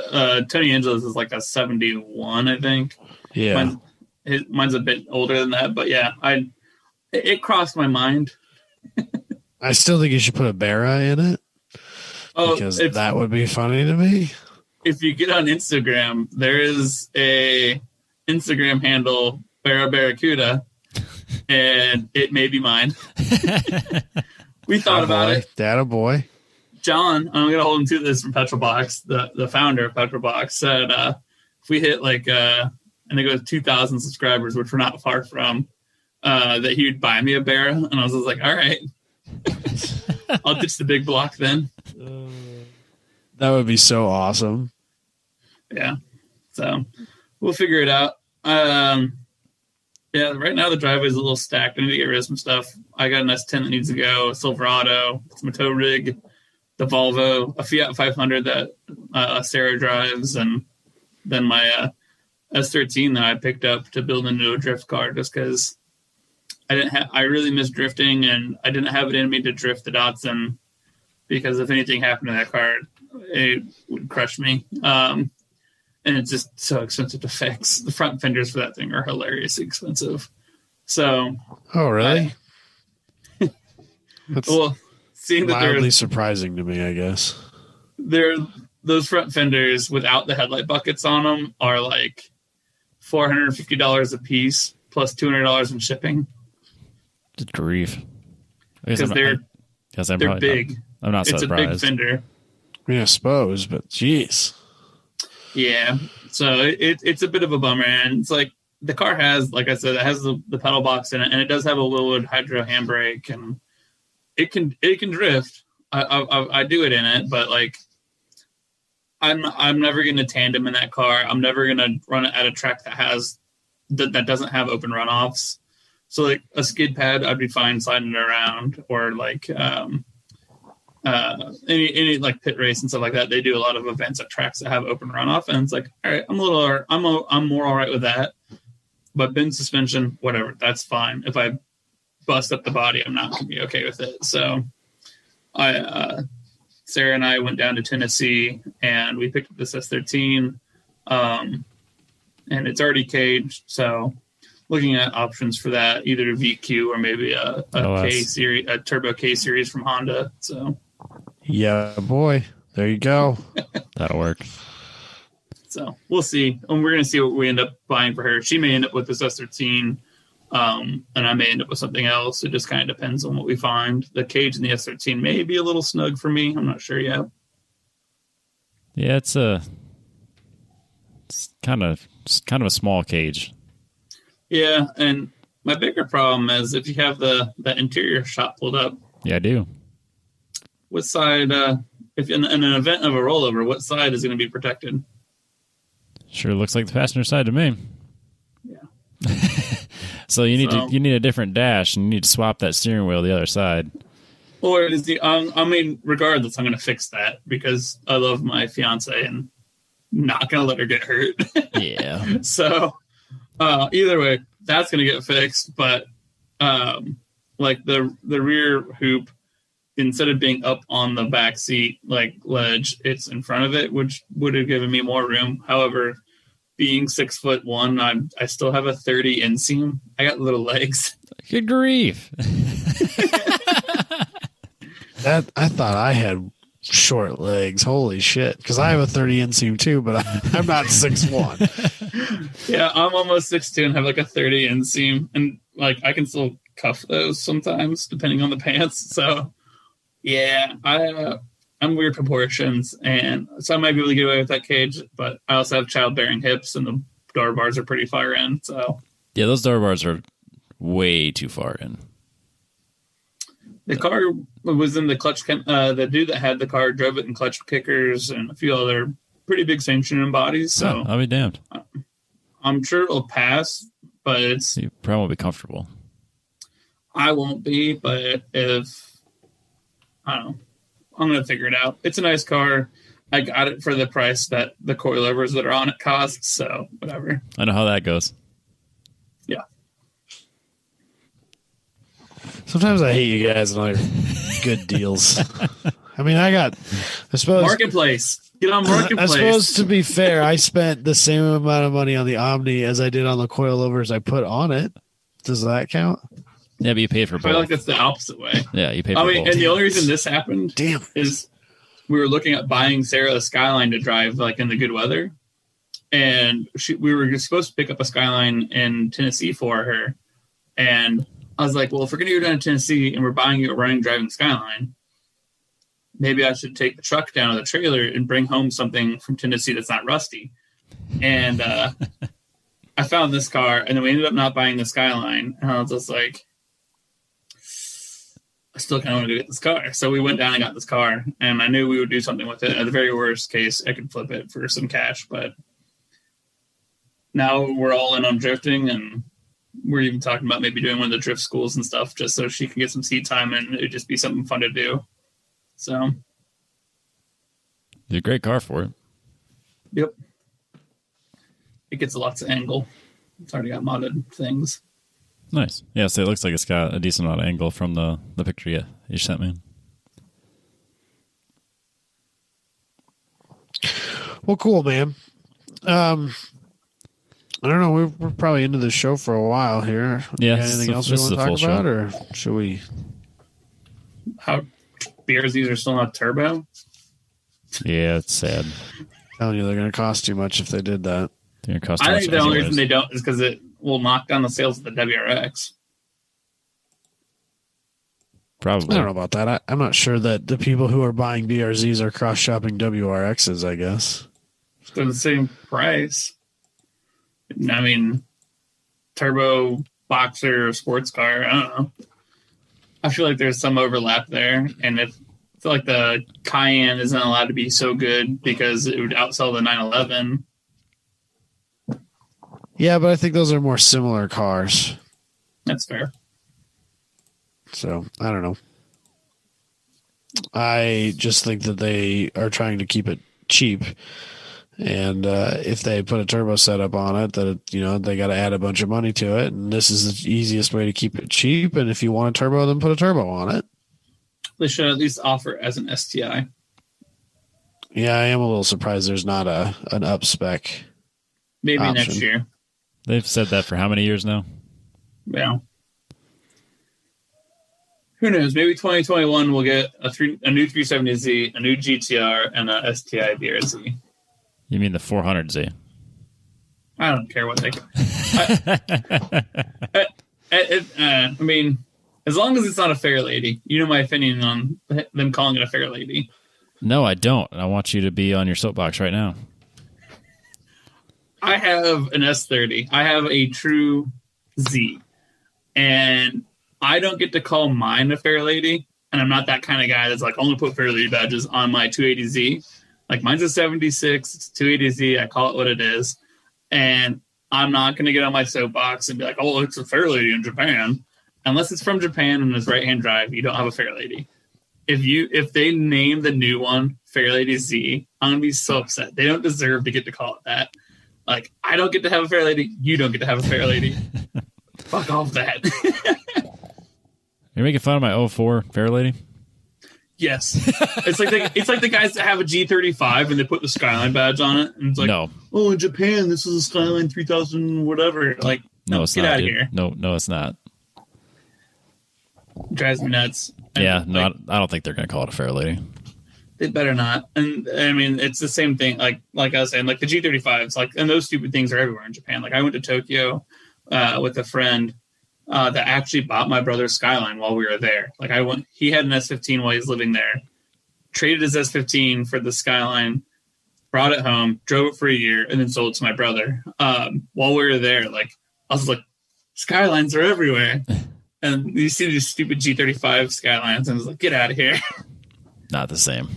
Tony Angelo's is like a 71, I think. Yeah. Mine's a bit older than that, but yeah, it crossed my mind. I still think you should put a Barra in it. Oh, because that would be funny to me. If you get on Instagram, there is a Instagram handle, Barracuda, and it may be mine. We thought about it. Data boy. John, I'm going to hold him to this from Petrolbox, the founder of Petrolbox, said if we hit like, I think it was 2,000 subscribers, which we're not far from, that he would buy me a Barra. And I was just like, all right. I'll ditch the big block then. That would be so awesome. Yeah. So we'll figure it out. Yeah, right now the driveway's a little stacked. I need to get rid of some stuff. I got an S10 that needs to go, a Silverado, some tow rig, the Volvo, a Fiat 500 that Sarah drives, and then my S13 that I picked up to build into a drift car just because I really miss drifting, and I didn't have it in me to drift the Datsun because if anything happened to that car, it would crush me. And it's just so expensive to fix. The front fenders for that thing are hilariously expensive. So, oh really? That's well, seeing that mildly surprising to me, I guess. Those front fenders without the headlight buckets on them are like $450 a piece plus $200 in shipping. Good grief! Because they're big. I'm not surprised. It's a big fender. I mean, I suppose, but geez. Yeah, so it's a bit of a bummer, and it's like the car has, like I said, it has the pedal box in it, and it does have a Willwood hydro handbrake, and it can drift. I do it in it, but like I'm never going to tandem in that car. I'm never going to run it at a track that doesn't have open runoffs. So like a skid pad, I'd be fine sliding it around, or like any like pit race and stuff like that. They do a lot of events at tracks that have open runoff, and it's like, all right, I'm more all right with that. But bin suspension, whatever, that's fine. If I bust up the body, I'm not gonna be okay with it. So Sarah and I went down to Tennessee and we picked up this S13, and it's already caged. So looking at options for that, either a VQ or maybe a K series, a turbo K series from Honda. So yeah, boy, there you go. That'll work. So we'll see. And we're going to see what we end up buying for her. She may end up with this S13, and I may end up with something else. It just kind of depends on what we find. The cage in the S13 may be a little snug for me. I'm not sure yet. Yeah, it's kind of a small cage. Yeah, and my bigger problem is if you have the interior shot pulled up. Yeah, I do. What side, if in an event of a rollover, what side is going to be protected? Sure looks like the passenger side to me. Yeah. So you need a different dash, and you need to swap that steering wheel the other side. Or is regardless, I'm going to fix that because I love my fiance and not going to let her get hurt. Yeah. So either way, that's going to get fixed. But like the rear hoop, instead of being up on the back seat like ledge, it's in front of it, which would have given me more room. However, being 6'1", I still have a 30 inseam. I got little legs. Good grief. That I thought I had short legs. Holy shit. Because I have a 30 inseam too, but I'm not 6'1". Yeah, I'm almost 6'2" and have like a 30 inseam. And like I can still cuff those sometimes depending on the pants. So yeah, I'm weird proportions, and so I might be able to get away with that cage, but I also have childbearing hips, and the door bars are pretty far in. So yeah, those door bars are way too far in. The car was in the clutch. The dude that had the car drove it in clutch kickers and a few other pretty big sanctioning bodies. So I'll be damned. I'm sure it'll pass, but you probably won't be comfortable. I won't be, but if I don't know. I'm going to figure it out. It's a nice car. I got it for the price that the coilovers that are on it cost, so whatever. I know how that goes. Yeah. Sometimes I hate you guys and all your good deals. I mean, I suppose... Marketplace. Get on Marketplace. I suppose, to be fair, I spent the same amount of money on the Omni as I did on the coilovers I put on it. Does that count? Yeah, but you paid for both. I feel like it's the opposite way. Yeah, you paid for both. And the only reason this happened Damn. is we were looking at buying Sarah a Skyline to drive like in the good weather. And we were supposed to pick up a Skyline in Tennessee for her. And I was like, well, if we're going to go down to Tennessee and we're buying you a running driving Skyline, maybe I should take the truck down to the trailer and bring home something from Tennessee that's not rusty. And I found this car, and then we ended up not buying the Skyline. And I was just like, I still kind of want to get this car. So we went down and got this car, and I knew we would do something with it. At the very worst case, I could flip it for some cash. But now we're all in on drifting, and we're even talking about maybe doing one of the drift schools and stuff just so she can get some seat time, and it would just be something fun to do. So. It's a great car for it. Yep. It gets lots of angle. It's already got modded things. Nice. Yeah, so it looks like it's got a decent amount of angle from the picture you sent me. Well, cool, man. I don't know. We're probably into the show for a while here. Yeah. Anything else we want to talk about, or should we? How BRZs are still not turbo? Yeah, it's sad. I'm telling you, they're going to cost too much if they did that. They're going to cost too I much think the only anyways. reason they don't is because it will knock down the sales of the WRX. Probably. I don't know about that. I'm not sure that the people who are buying BRZs are cross-shopping WRXs, I guess. They're the same price. I mean, turbo, boxer, sports car, I don't know. I feel like there's some overlap there, and I feel like the Cayenne isn't allowed to be so good because it would outsell the 911. Yeah, but I think those are more similar cars. That's fair. So, I don't know. I just think that they are trying to keep it cheap. And if they put a turbo setup on it, they got to add a bunch of money to it. And this is the easiest way to keep it cheap. And if you want a turbo, then put a turbo on it. They should at least offer it as an STI. Yeah, I am a little surprised there's not an up spec. Maybe option. next year. They've said that for how many years now? Yeah. Who knows? Maybe 2021 we'll get a new 370Z, a new GTR, and a STI BRZ. You mean the 400Z? I don't care what they. I mean, as long as it's not a fair lady. You know my opinion on them calling it a fair lady. No, I don't. I want you to be on your soapbox right now. I have an S30. I have a true Z. And I don't get to call mine a fair lady. And I'm not that kind of guy that's like, only put fair lady badges on my 280Z. Like mine's a 76. It's 280Z. I call it what it is. And I'm not going to get on my soapbox and be like, oh, it's a Fairlady in Japan. Unless it's from Japan and it's right-hand drive, you don't have a Fairlady. If they name the new one Fairlady Z, I'm going to be so upset. They don't deserve to get to call it that. Like, I don't get to have a Fairlady. You don't get to have a Fairlady. Fuck off that. You're making fun of my 04 Fairlady? Yes. It's like the guys that have a G35 and they put the Skyline badge on it. And it's like, no. Oh, in Japan, this is a Skyline 3000 whatever. Like, no, it's get not, out of dude. here. No, it's not. Drives me nuts. Yeah, and, no, I don't think they're going to call it a Fairlady. They better not. And I mean, it's the same thing. Like I was saying, like the G35s, like, and those stupid things are everywhere in Japan. Like I went to Tokyo with a friend that actually bought my brother's Skyline while we were there. Like he had an S15 while he was living there, traded his S15 for the Skyline, brought it home, drove it for a year, and then sold it to my brother. While we were there, like I was like, Skylines are everywhere. And you see these stupid G35 Skylines, and I was like, get out of here. Not the same.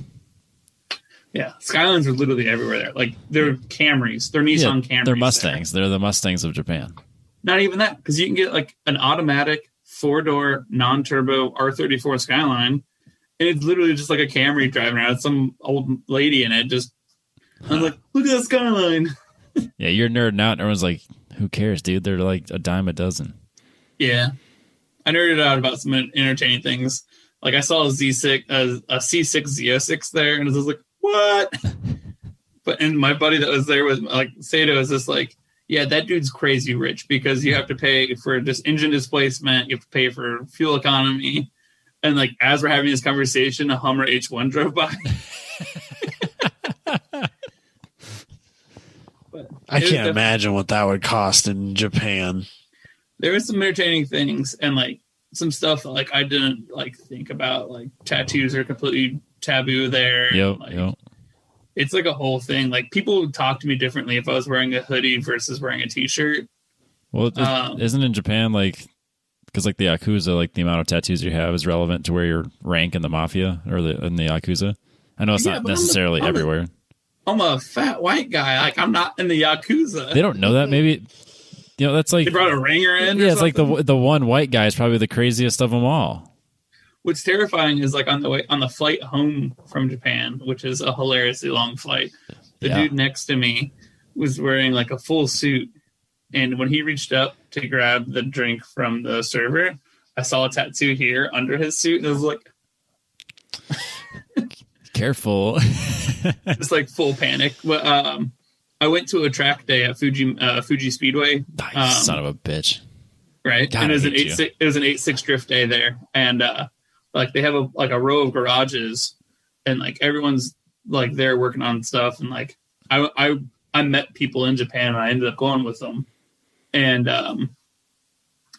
Yeah, Skylines are literally everywhere there. Like, they're Camrys. They're Nissan Camrys. They're Mustangs. They're the Mustangs of Japan. Not even that, because you can get, like, an automatic, 4-door, non-turbo R34 Skyline, and it's literally just like a Camry driving around. It's some old lady in it. I'm like, look at that Skyline. Yeah, you're nerding out, and everyone's like, who cares, dude? They're like a dime a dozen. Yeah. I nerded out about some entertaining things. Like I saw a C6 Z06 there, and I was like, "What?" And my buddy that was there was like, Sato is just like, "Yeah, that dude's crazy rich because you have to pay for just engine displacement, you have to pay for fuel economy." And like as we're having this conversation, a Hummer H1 drove by. I can't imagine what that would cost in Japan. There was some entertaining things and like some stuff that like I didn't like think about. Like tattoos are completely taboo there. Yep. It's like a whole thing. Like people would talk to me differently if I was wearing a hoodie versus wearing a t-shirt. Well, isn't in Japan like because like the Yakuza, like the amount of tattoos you have is relevant to where your rank in the mafia or in the Yakuza. I know it's not necessarily everywhere. I'm a fat white guy. Like I'm not in the Yakuza. They don't know that. Maybe. You know, that's like... They brought a ringer in? Yeah, it's like the one white guy is probably the craziest of them all. What's terrifying is like on the flight home from Japan, which is a hilariously long flight, the dude next to me was wearing like a full suit. And when he reached up to grab the drink from the server, I saw a tattoo here under his suit. And I was like... Careful. It's like full panic. But, I went to a track day at Fuji Speedway. Son of a bitch! Right, God, and it was an 8.6 drift day there, and like they have a row of garages, and like everyone's like there working on stuff, and like I met people in Japan, and I ended up going with them, and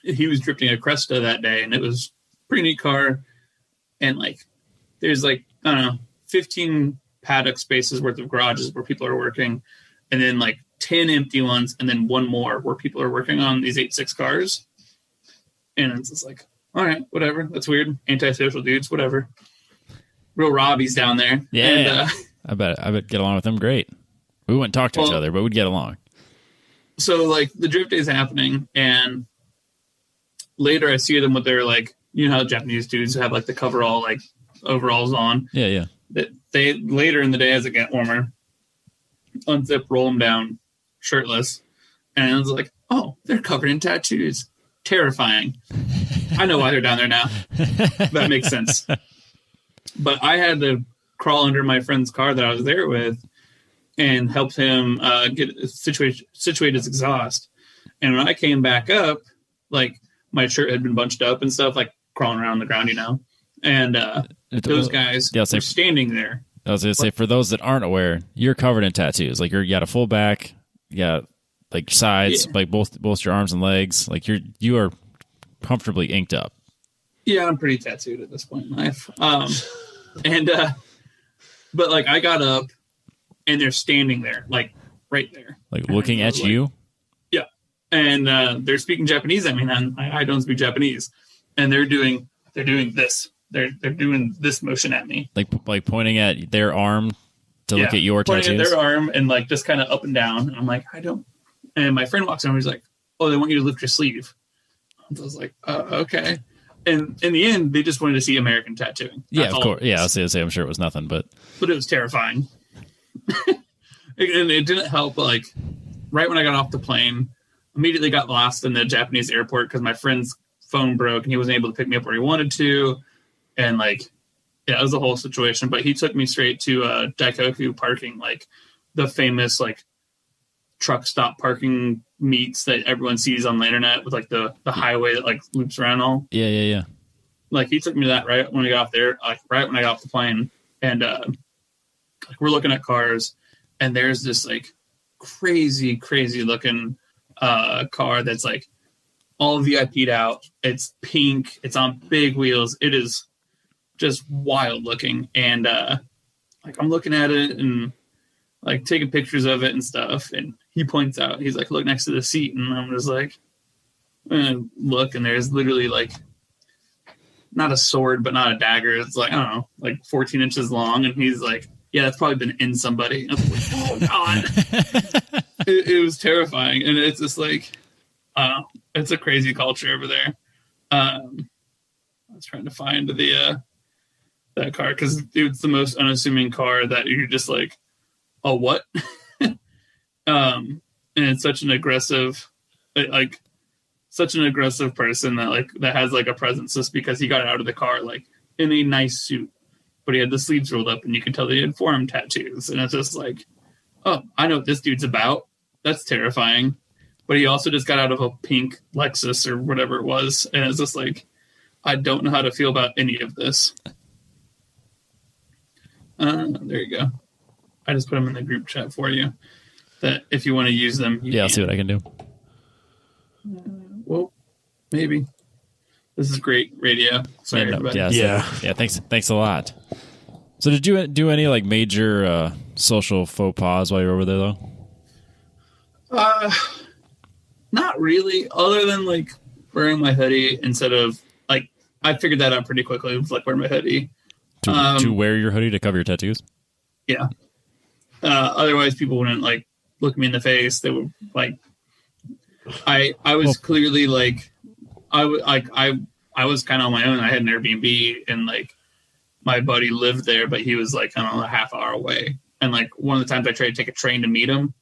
he was drifting a Cresta that day, and it was a pretty neat car, and like there's like I don't know 15 paddock spaces worth of garages where people are working. And then like 10 empty ones, and then one more where people are working on these 8.6 cars. And it's just like, all right, whatever. That's weird. Antisocial dudes, whatever. Real Robbies down there. Yeah. And, I bet get along with them great. We wouldn't talk to each other, but we'd get along. So like the drift day is happening, and later I see them with their like, you know how Japanese dudes have like the coverall like overalls on. Yeah. That they later in the day as it get warmer, unzip, roll them down, shirtless, and I was like, "Oh, they're covered in tattoos. Terrifying." I know why they're down there now. That makes sense. But I had to crawl under my friend's car that I was there with and help him get situate his exhaust. And when I came back up, like my shirt had been bunched up and stuff, like crawling around on the ground, you know. And those guys were standing there. I was going to say, for those that aren't aware, you're covered in tattoos. Like you got a full back, you got like sides, like both your arms and legs. Like you are comfortably inked up. Yeah, I'm pretty tattooed at this point in life. But like I got up, and they're standing there, like right there, like looking at you. Yeah, and they're speaking Japanese. I mean, I don't speak Japanese, and they're doing this. They're doing this motion at me, like pointing at their arm to look at your tattoos? Pointing at their arm and like just kind of up and down. And I'm like, I don't. And my friend walks in and he's like, oh, they want you to lift your sleeve. I was like, okay. And in the end, they just wanted to see American tattooing. That's of course. Yeah, I was going to say, I'm sure it was nothing, but it was terrifying. And it didn't help. Like right when I got off the plane, immediately got lost in the Japanese airport because my friend's phone broke and he wasn't able to pick me up where he wanted to. And like, yeah, it was a whole situation. But he took me straight to Daikoku parking, like the famous like truck stop parking meets that everyone sees on the internet with like the highway that like loops around all. Yeah. Like he took me to that right when we got off there, like right when I got off the plane. And like we're looking at cars and there's this like crazy looking car that's like all VIP'd out. It's pink. It's on big wheels. It is just wild looking. And like I'm looking at it and like taking pictures of it and stuff. And he points out, he's like, look next to the seat. And I'm just like, look, and there's literally like not a sword, but not a dagger. It's like, I don't know, like 14 inches long. And he's like, yeah, that's probably been in somebody. I was like, oh God. It was terrifying. And it's just like, it's a crazy culture over there. I was trying to find that car because it's the most unassuming car that you're just like, oh, what? And it's such an aggressive person that has like a presence just because he got out of the car like in a nice suit, but he had the sleeves rolled up and you could tell they had forearm tattoos. And it's just like, oh, I know what this dude's about. That's terrifying. But he also just got out of a pink Lexus or whatever it was. And it's just like, I don't know how to feel about any of this. There you go. I just put them in the group chat for you. That if you want to use them, I'll see what I can do. Well, maybe. This is great radio. Sorry, everybody. Yeah. Thanks a lot. So, did you do any like major social faux pas while you were over there, though? Not really. Other than like wearing my hoodie instead of like, I figured that out pretty quickly. With like wearing my hoodie. To wear your hoodie to cover your tattoos. Yeah. Otherwise, people wouldn't like look me in the face. They would like. I was clearly like, I was kind of on my own. I had an Airbnb and like my buddy lived there, but he was like, I don't know, a half hour away. And like one of the times I tried to take a train to meet him,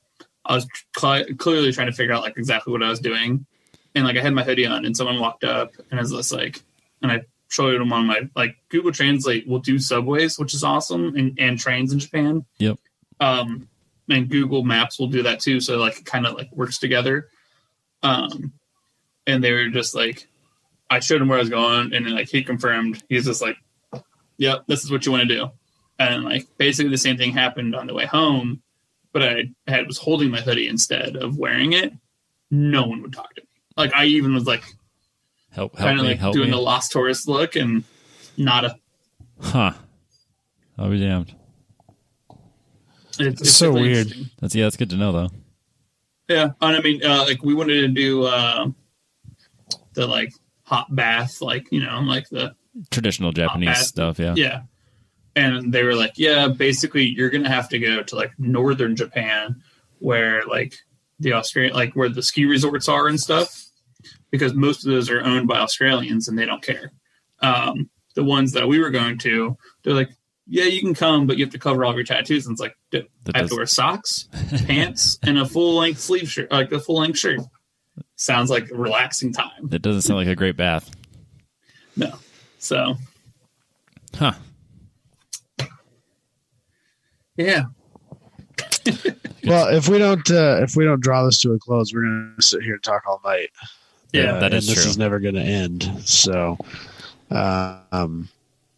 I was clearly trying to figure out like exactly what I was doing. And like I had my hoodie on and someone walked up and I was just like, and I showed him on my like Google Translate will do subways, which is awesome, and trains in Japan. Yep. And Google Maps will do that too. So like it kind of like works together. And they were just like, I showed him where I was going and then like he confirmed. He's just like, yep, this is what you want to do. And like basically the same thing happened on the way home, but I was holding my hoodie instead of wearing it. No one would talk to me. Like I even was like, help doing the lost tourist look and nada. Huh. I'll be damned. It's so weird. That's good to know though. Yeah. And I mean, like we wanted to do the like hot bath, like, you know, like the traditional Japanese stuff. Yeah. Yeah. And they were like, yeah, basically you're going to have to go to like northern Japan where like the Australian, like where the ski resorts are and stuff, because most of those are owned by Australians and they don't care. The ones that we were going to, they're like, yeah, you can come, but you have to cover all of your tattoos. And it's like, dude, I have to wear socks, pants, and a full-length sleeve shirt, like a full-length shirt. Sounds like a relaxing time. That doesn't sound like a great bath. No. So. Huh. Yeah. Well, if we don't draw this to a close, we're going to sit here and talk all night. Yeah, that is true. This is never going to end. So,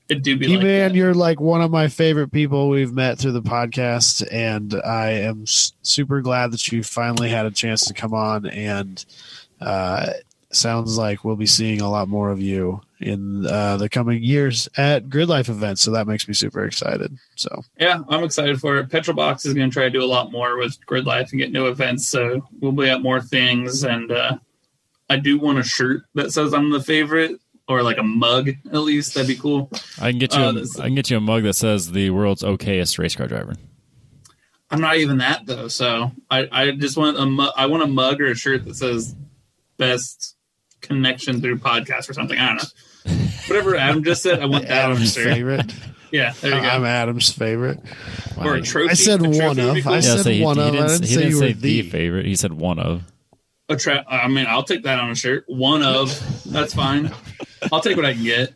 it do be Eman, you're like one of my favorite people we've met through the podcast, and I am super glad that you finally had a chance to come on. And sounds like we'll be seeing a lot more of you in the coming years at Gridlife events. So that makes me super excited. So yeah, I'm excited for it. Petrolbox is going to try to do a lot more with Gridlife and get new events. So we'll be at more things. And I do want a shirt that says I'm the favorite. Or like a mug, at least. That'd be cool. I can get you. I can get you a mug that says the world's okayest race car driver. I'm not even that though. So I just want I want a mug or a shirt that says best connection through podcast or something. I don't know. Whatever Adam just said, I want that Adam's favorite. Yeah, there you go. I'm Adam's favorite. Wow. Or a trophy. I said one of. Cool. I said one of. I didn't say you were the favorite. He said one of. I mean, I'll take that on a shirt. One of. That's fine. I'll take what I can get.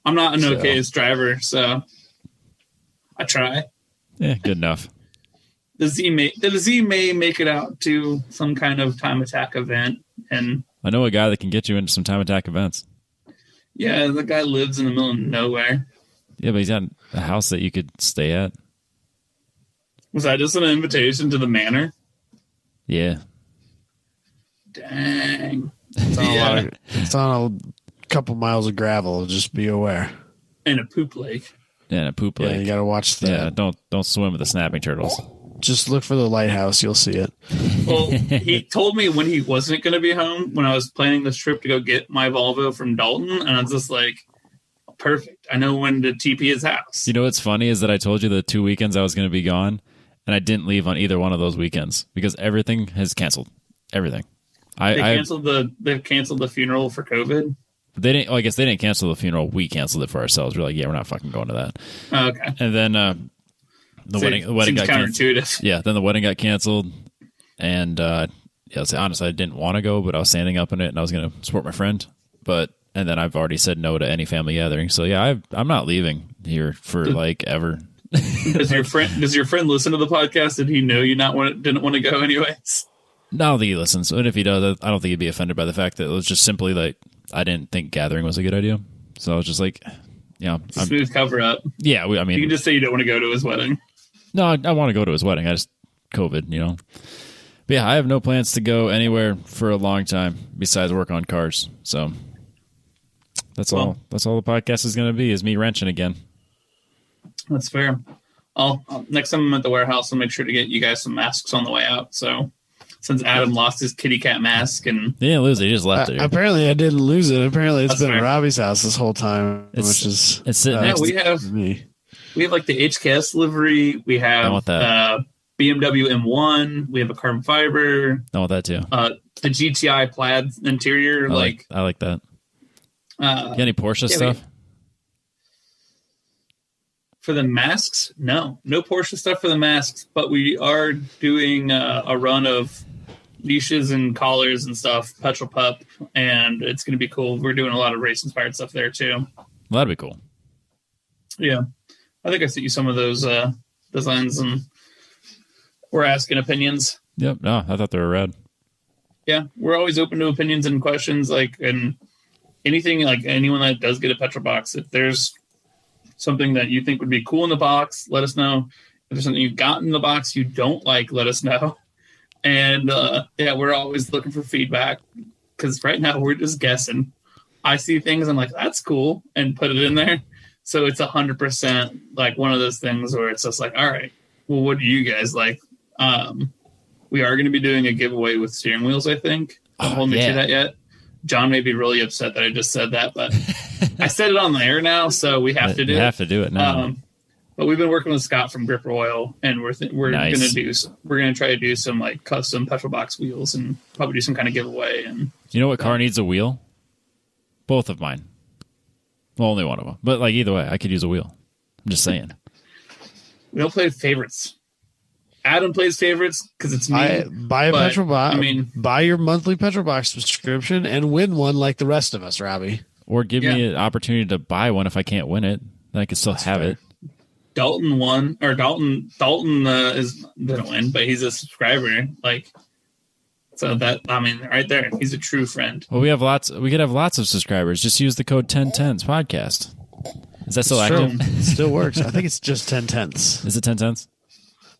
I'm not an okayest driver, so I try. Yeah, good enough. The Z may make it out to some kind of time attack event, and I know a guy that can get you into some time attack events. Yeah, the guy lives in the middle of nowhere. Yeah, but he's got a house that you could stay at. Was that just an invitation to the manor? Yeah. Dang. It's on a couple miles of gravel. Just be aware. And a poop lake. Yeah, and a poop lake. Yeah, you got to watch that. Yeah, don't swim with the snapping turtles. Just look for the lighthouse. You'll see it. Well, he told me when he wasn't going to be home, when I was planning this trip to go get my Volvo from Dalton, and I was just like, perfect. I know when to TP his house. You know what's funny is that I told you the 2 weekends I was going to be gone, and I didn't leave on either one of those weekends because everything has canceled. Everything. They canceled the funeral for COVID. They didn't. I guess they didn't cancel the funeral. We canceled it for ourselves. We're like, yeah, we're not fucking going to that. Oh, okay. And then the wedding got canceled. Yeah. Then the wedding got canceled, and honestly, I didn't want to go, but I was standing up in it, and I was going to support my friend. And then I've already said no to any family gathering. So yeah, I'm not leaving here for ever. Does your friend listen to the podcast? Did he know you didn't want to go anyways? No, I don't think he listens. And if he does, I don't think he'd be offended by the fact that it was just simply like I didn't think gathering was a good idea. So I was just like, smooth cover up. Yeah, I mean, you can just say you don't want to go to his wedding. No, I want to go to his wedding. I just COVID, But yeah, I have no plans to go anywhere for a long time besides work on cars. So that's all. That's all the podcast is going to be is me wrenching again. That's fair. Next time I'm at the warehouse, I'll make sure to get you guys some masks on the way out. So since Adam lost his kitty cat mask and he didn't lose it, he just left it. Apparently, I didn't lose it. Apparently, it's been at Robbie's house this whole time, it's sitting next to me. We have like the HKS livery. We have BMW M1. We have a carbon fiber. I want that too. The GTI plaid interior. I like that. You got any Porsche stuff? For the masks? No Porsche stuff for the masks, but we are doing a run of leashes and collars and stuff, Petrol Pup, and it's going to be cool. We're doing a lot of race inspired stuff there too. Well, that'd be cool. Yeah. I think I sent you some of those designs and we're asking opinions. Yep. No, I thought they were rad. Yeah. We're always open to opinions and questions, and anything, like anyone that does get a Petrol box. If there's something that you think would be cool in the box, let us know. If there's something you've got in the box you don't like, let us know. And we're always looking for feedback because right now we're just guessing. I see things, I'm like, that's cool, and put it in there. So it's 100% like one of those things where it's just like, all right, well, what do you guys like? We are going to be doing a giveaway with steering wheels, I think. Don't hold me to that yet. John may be really upset that I just said that, but I said it on the air now, so we have to do it. You have to do it now. But we've been working with Scott from Grip Royal, and we're going to try to do some like custom Petrol box wheels and probably do some kind of giveaway. And you know what car needs a wheel? Both of mine. Well, only one of them, but like either way, I could use a wheel. I'm just saying. We don't play favorites. Adam plays favorites because it's me. Buy a Petrol box. I mean, buy your monthly Petrol box subscription and win one like the rest of us, Robbie. Or give me an opportunity to buy one if I can't win it. Then I can still have it. Dalton won, or Dalton didn't win, but he's a subscriber. So that, I mean, right there, he's a true friend. Well, we could have lots of subscribers. Just use the code 1010s podcast. Is that still active? It still works. I think it's just 10/10. Is it 10/10?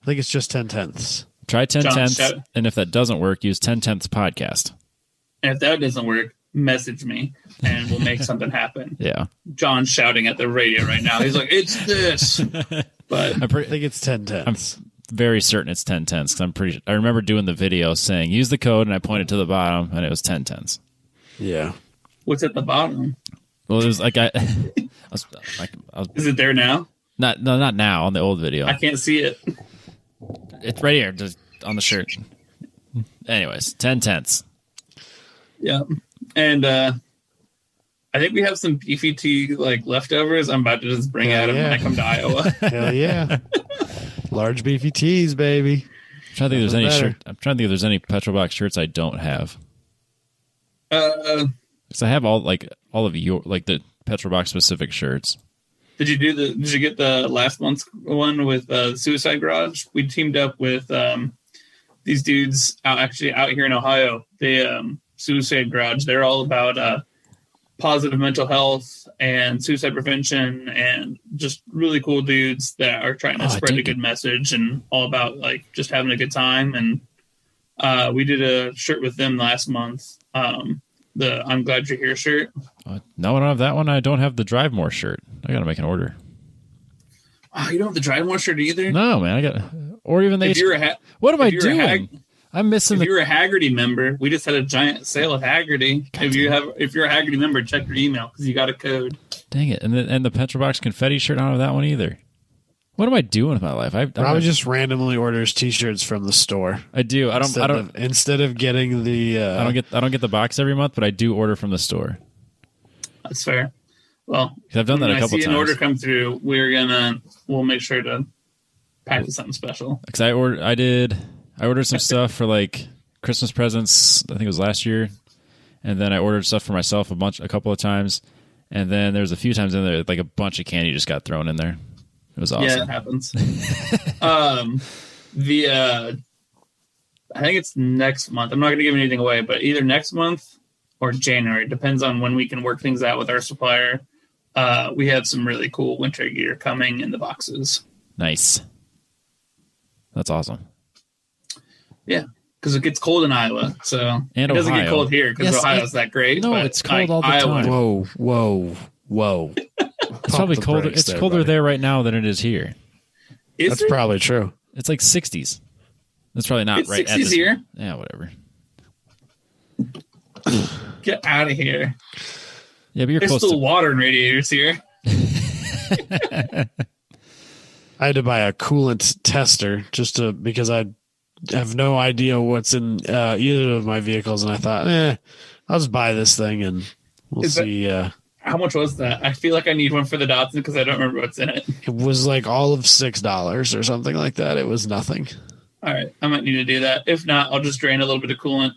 I think it's just 10/10. Try 10/10, and if that doesn't work, use 10/10 podcast. And if that doesn't work, message me, and we'll make something happen. Yeah. John's shouting at the radio right now. He's like, "It's this," but I think it's 10/10. I'm very certain it's 10/10s because I remember doing the video saying use the code, and I pointed to the bottom, and it was 10/10s. Yeah. What's at the bottom? Well, it was like Is it there now? Not now on the old video. I can't see it. It's right here, just on the shirt. Anyways, 10 tenths. Yeah. And I think we have some beefy tea like leftovers. I'm about to just bring out when I come to Iowa. Hell yeah. Large beefy tees, baby. I'm trying to think if there's any Petrolbox shirts I don't have. Because I have all of your the Petrolbox specific shirts. Did you get the last month's one with Suicide Garage? We teamed up with these dudes out here in Ohio. They Suicide Garage. They're all about positive mental health and suicide prevention, and just really cool dudes that are trying to spread a good message and all about like just having a good time. And we did a shirt with them last month. The I'm Glad You're Here shirt. No, I don't have that one. I don't have the Drive More shirt. I got to make an order. Oh, you don't have the Drive More shirt either? No, man. I got, or even the. What am I doing? I'm missing. If you're a Haggerty member, we just had a giant sale at Haggerty. If you're a Haggerty member, check your email because you got a code. Dang it! And the Petrolbox confetti shirt. I don't have that one either. What am I doing with my life? Probably just randomly orders T-shirts from the store. I do. Instead of getting the. I don't get the box every month, but I do order from the store. That's fair. Well, I've done that a couple times. When I see an order come through, we'll make sure to pack something special. Because I ordered some stuff for like Christmas presents. I think it was last year, and then I ordered stuff for myself a couple of times, and then there's a few times in there like a bunch of candy just got thrown in there. It was awesome. Yeah, it happens. I think it's next month. I'm not going to give anything away, but either next month or January, depends on when we can work things out with our supplier. We have some really cool winter gear coming in the boxes. Nice. That's awesome. Yeah, because it gets cold in Iowa, so and it doesn't get cold here because Ohio's that great. No, it's cold all the time. Whoa. It's probably colder. It's colder there right now than it is here. That's probably true. It's like 60s. That's probably not right. 60s here? Yeah, whatever. Get out of here. Yeah, but There's still water in radiators here. I had to buy a coolant tester because I have no idea what's in either of my vehicles, and I thought, I'll just buy this thing and we'll see. How much was that? I feel like I need one for the Datsun because I don't remember what's in it. It was like all of $6 or something like that. It was nothing. All right, I might need to do that. If not, I'll just drain a little bit of coolant,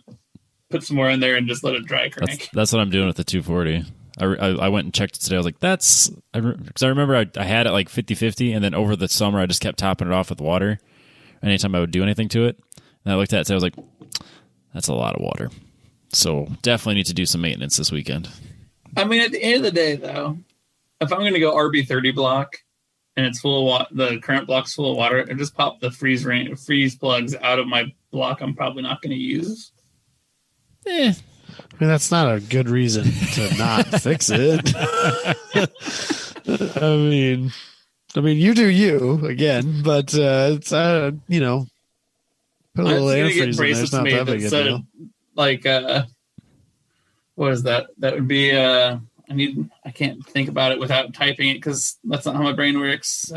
put some more in there, and just let it dry crank. That's what I'm doing with the 240. I went and checked it today. I was like, because I remember I had it like 50-50, and then over the summer I just kept topping it off with water anytime I would do anything to it. And I looked at it and I was like, that's a lot of water. So definitely need to do some maintenance this weekend. I mean, at the end of the day, though, if I'm going to go RB30 block and it's full of water, the current block's full of water, I just pop the freeze plugs out of my block I'm probably not going to use. I mean, that's not a good reason to not fix it. I mean, you do you again, but it's put a little antifreeze in there. It's not that big a deal. Like, what is that? That would be I can't think about it without typing it because that's not how my brain works.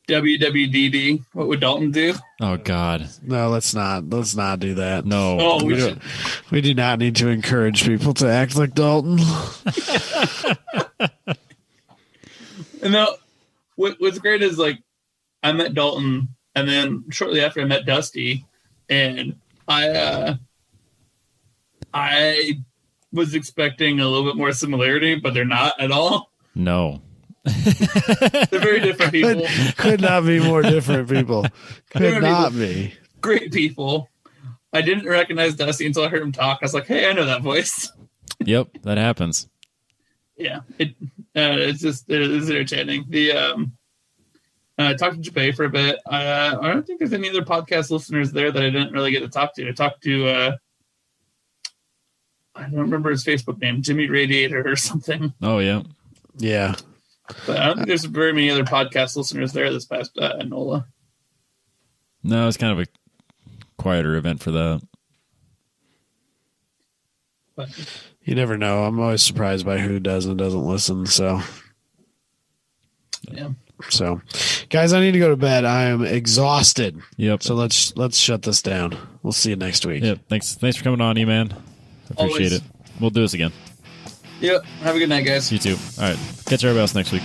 WWDD. What would Dalton do? Oh God! No, let's not do that. No, we do not need to encourage people to act like Dalton. And now, what's great is like I met Dalton, and then shortly after I met Dusty, and I was expecting a little bit more similarity, but they're not at all. No. They're very different people. Could not be more different people. Could not be. Great people. I didn't recognize Dusty until I heard him talk. I was like, hey, I know that voice. Yep, that happens. Yeah, it is entertaining. I talked to Jabay for a bit. I don't think there's any other podcast listeners there that I didn't really get to talk to. I talked to I don't remember his Facebook name, Jimmy Radiator or something. Oh yeah. Yeah. But I don't think there's very many other podcast listeners there this past NOLA. No, it's kind of a quieter event for that. But you never know. I'm always surprised by who does and doesn't listen. So, yeah. So, guys, I need to go to bed. I am exhausted. Yep. So let's shut this down. We'll see you next week. Yep. Thanks for coming on, Eman. Appreciate Always. it. We'll do this again. Yep. Have a good night, guys. You too. All right. Catch everybody else next week.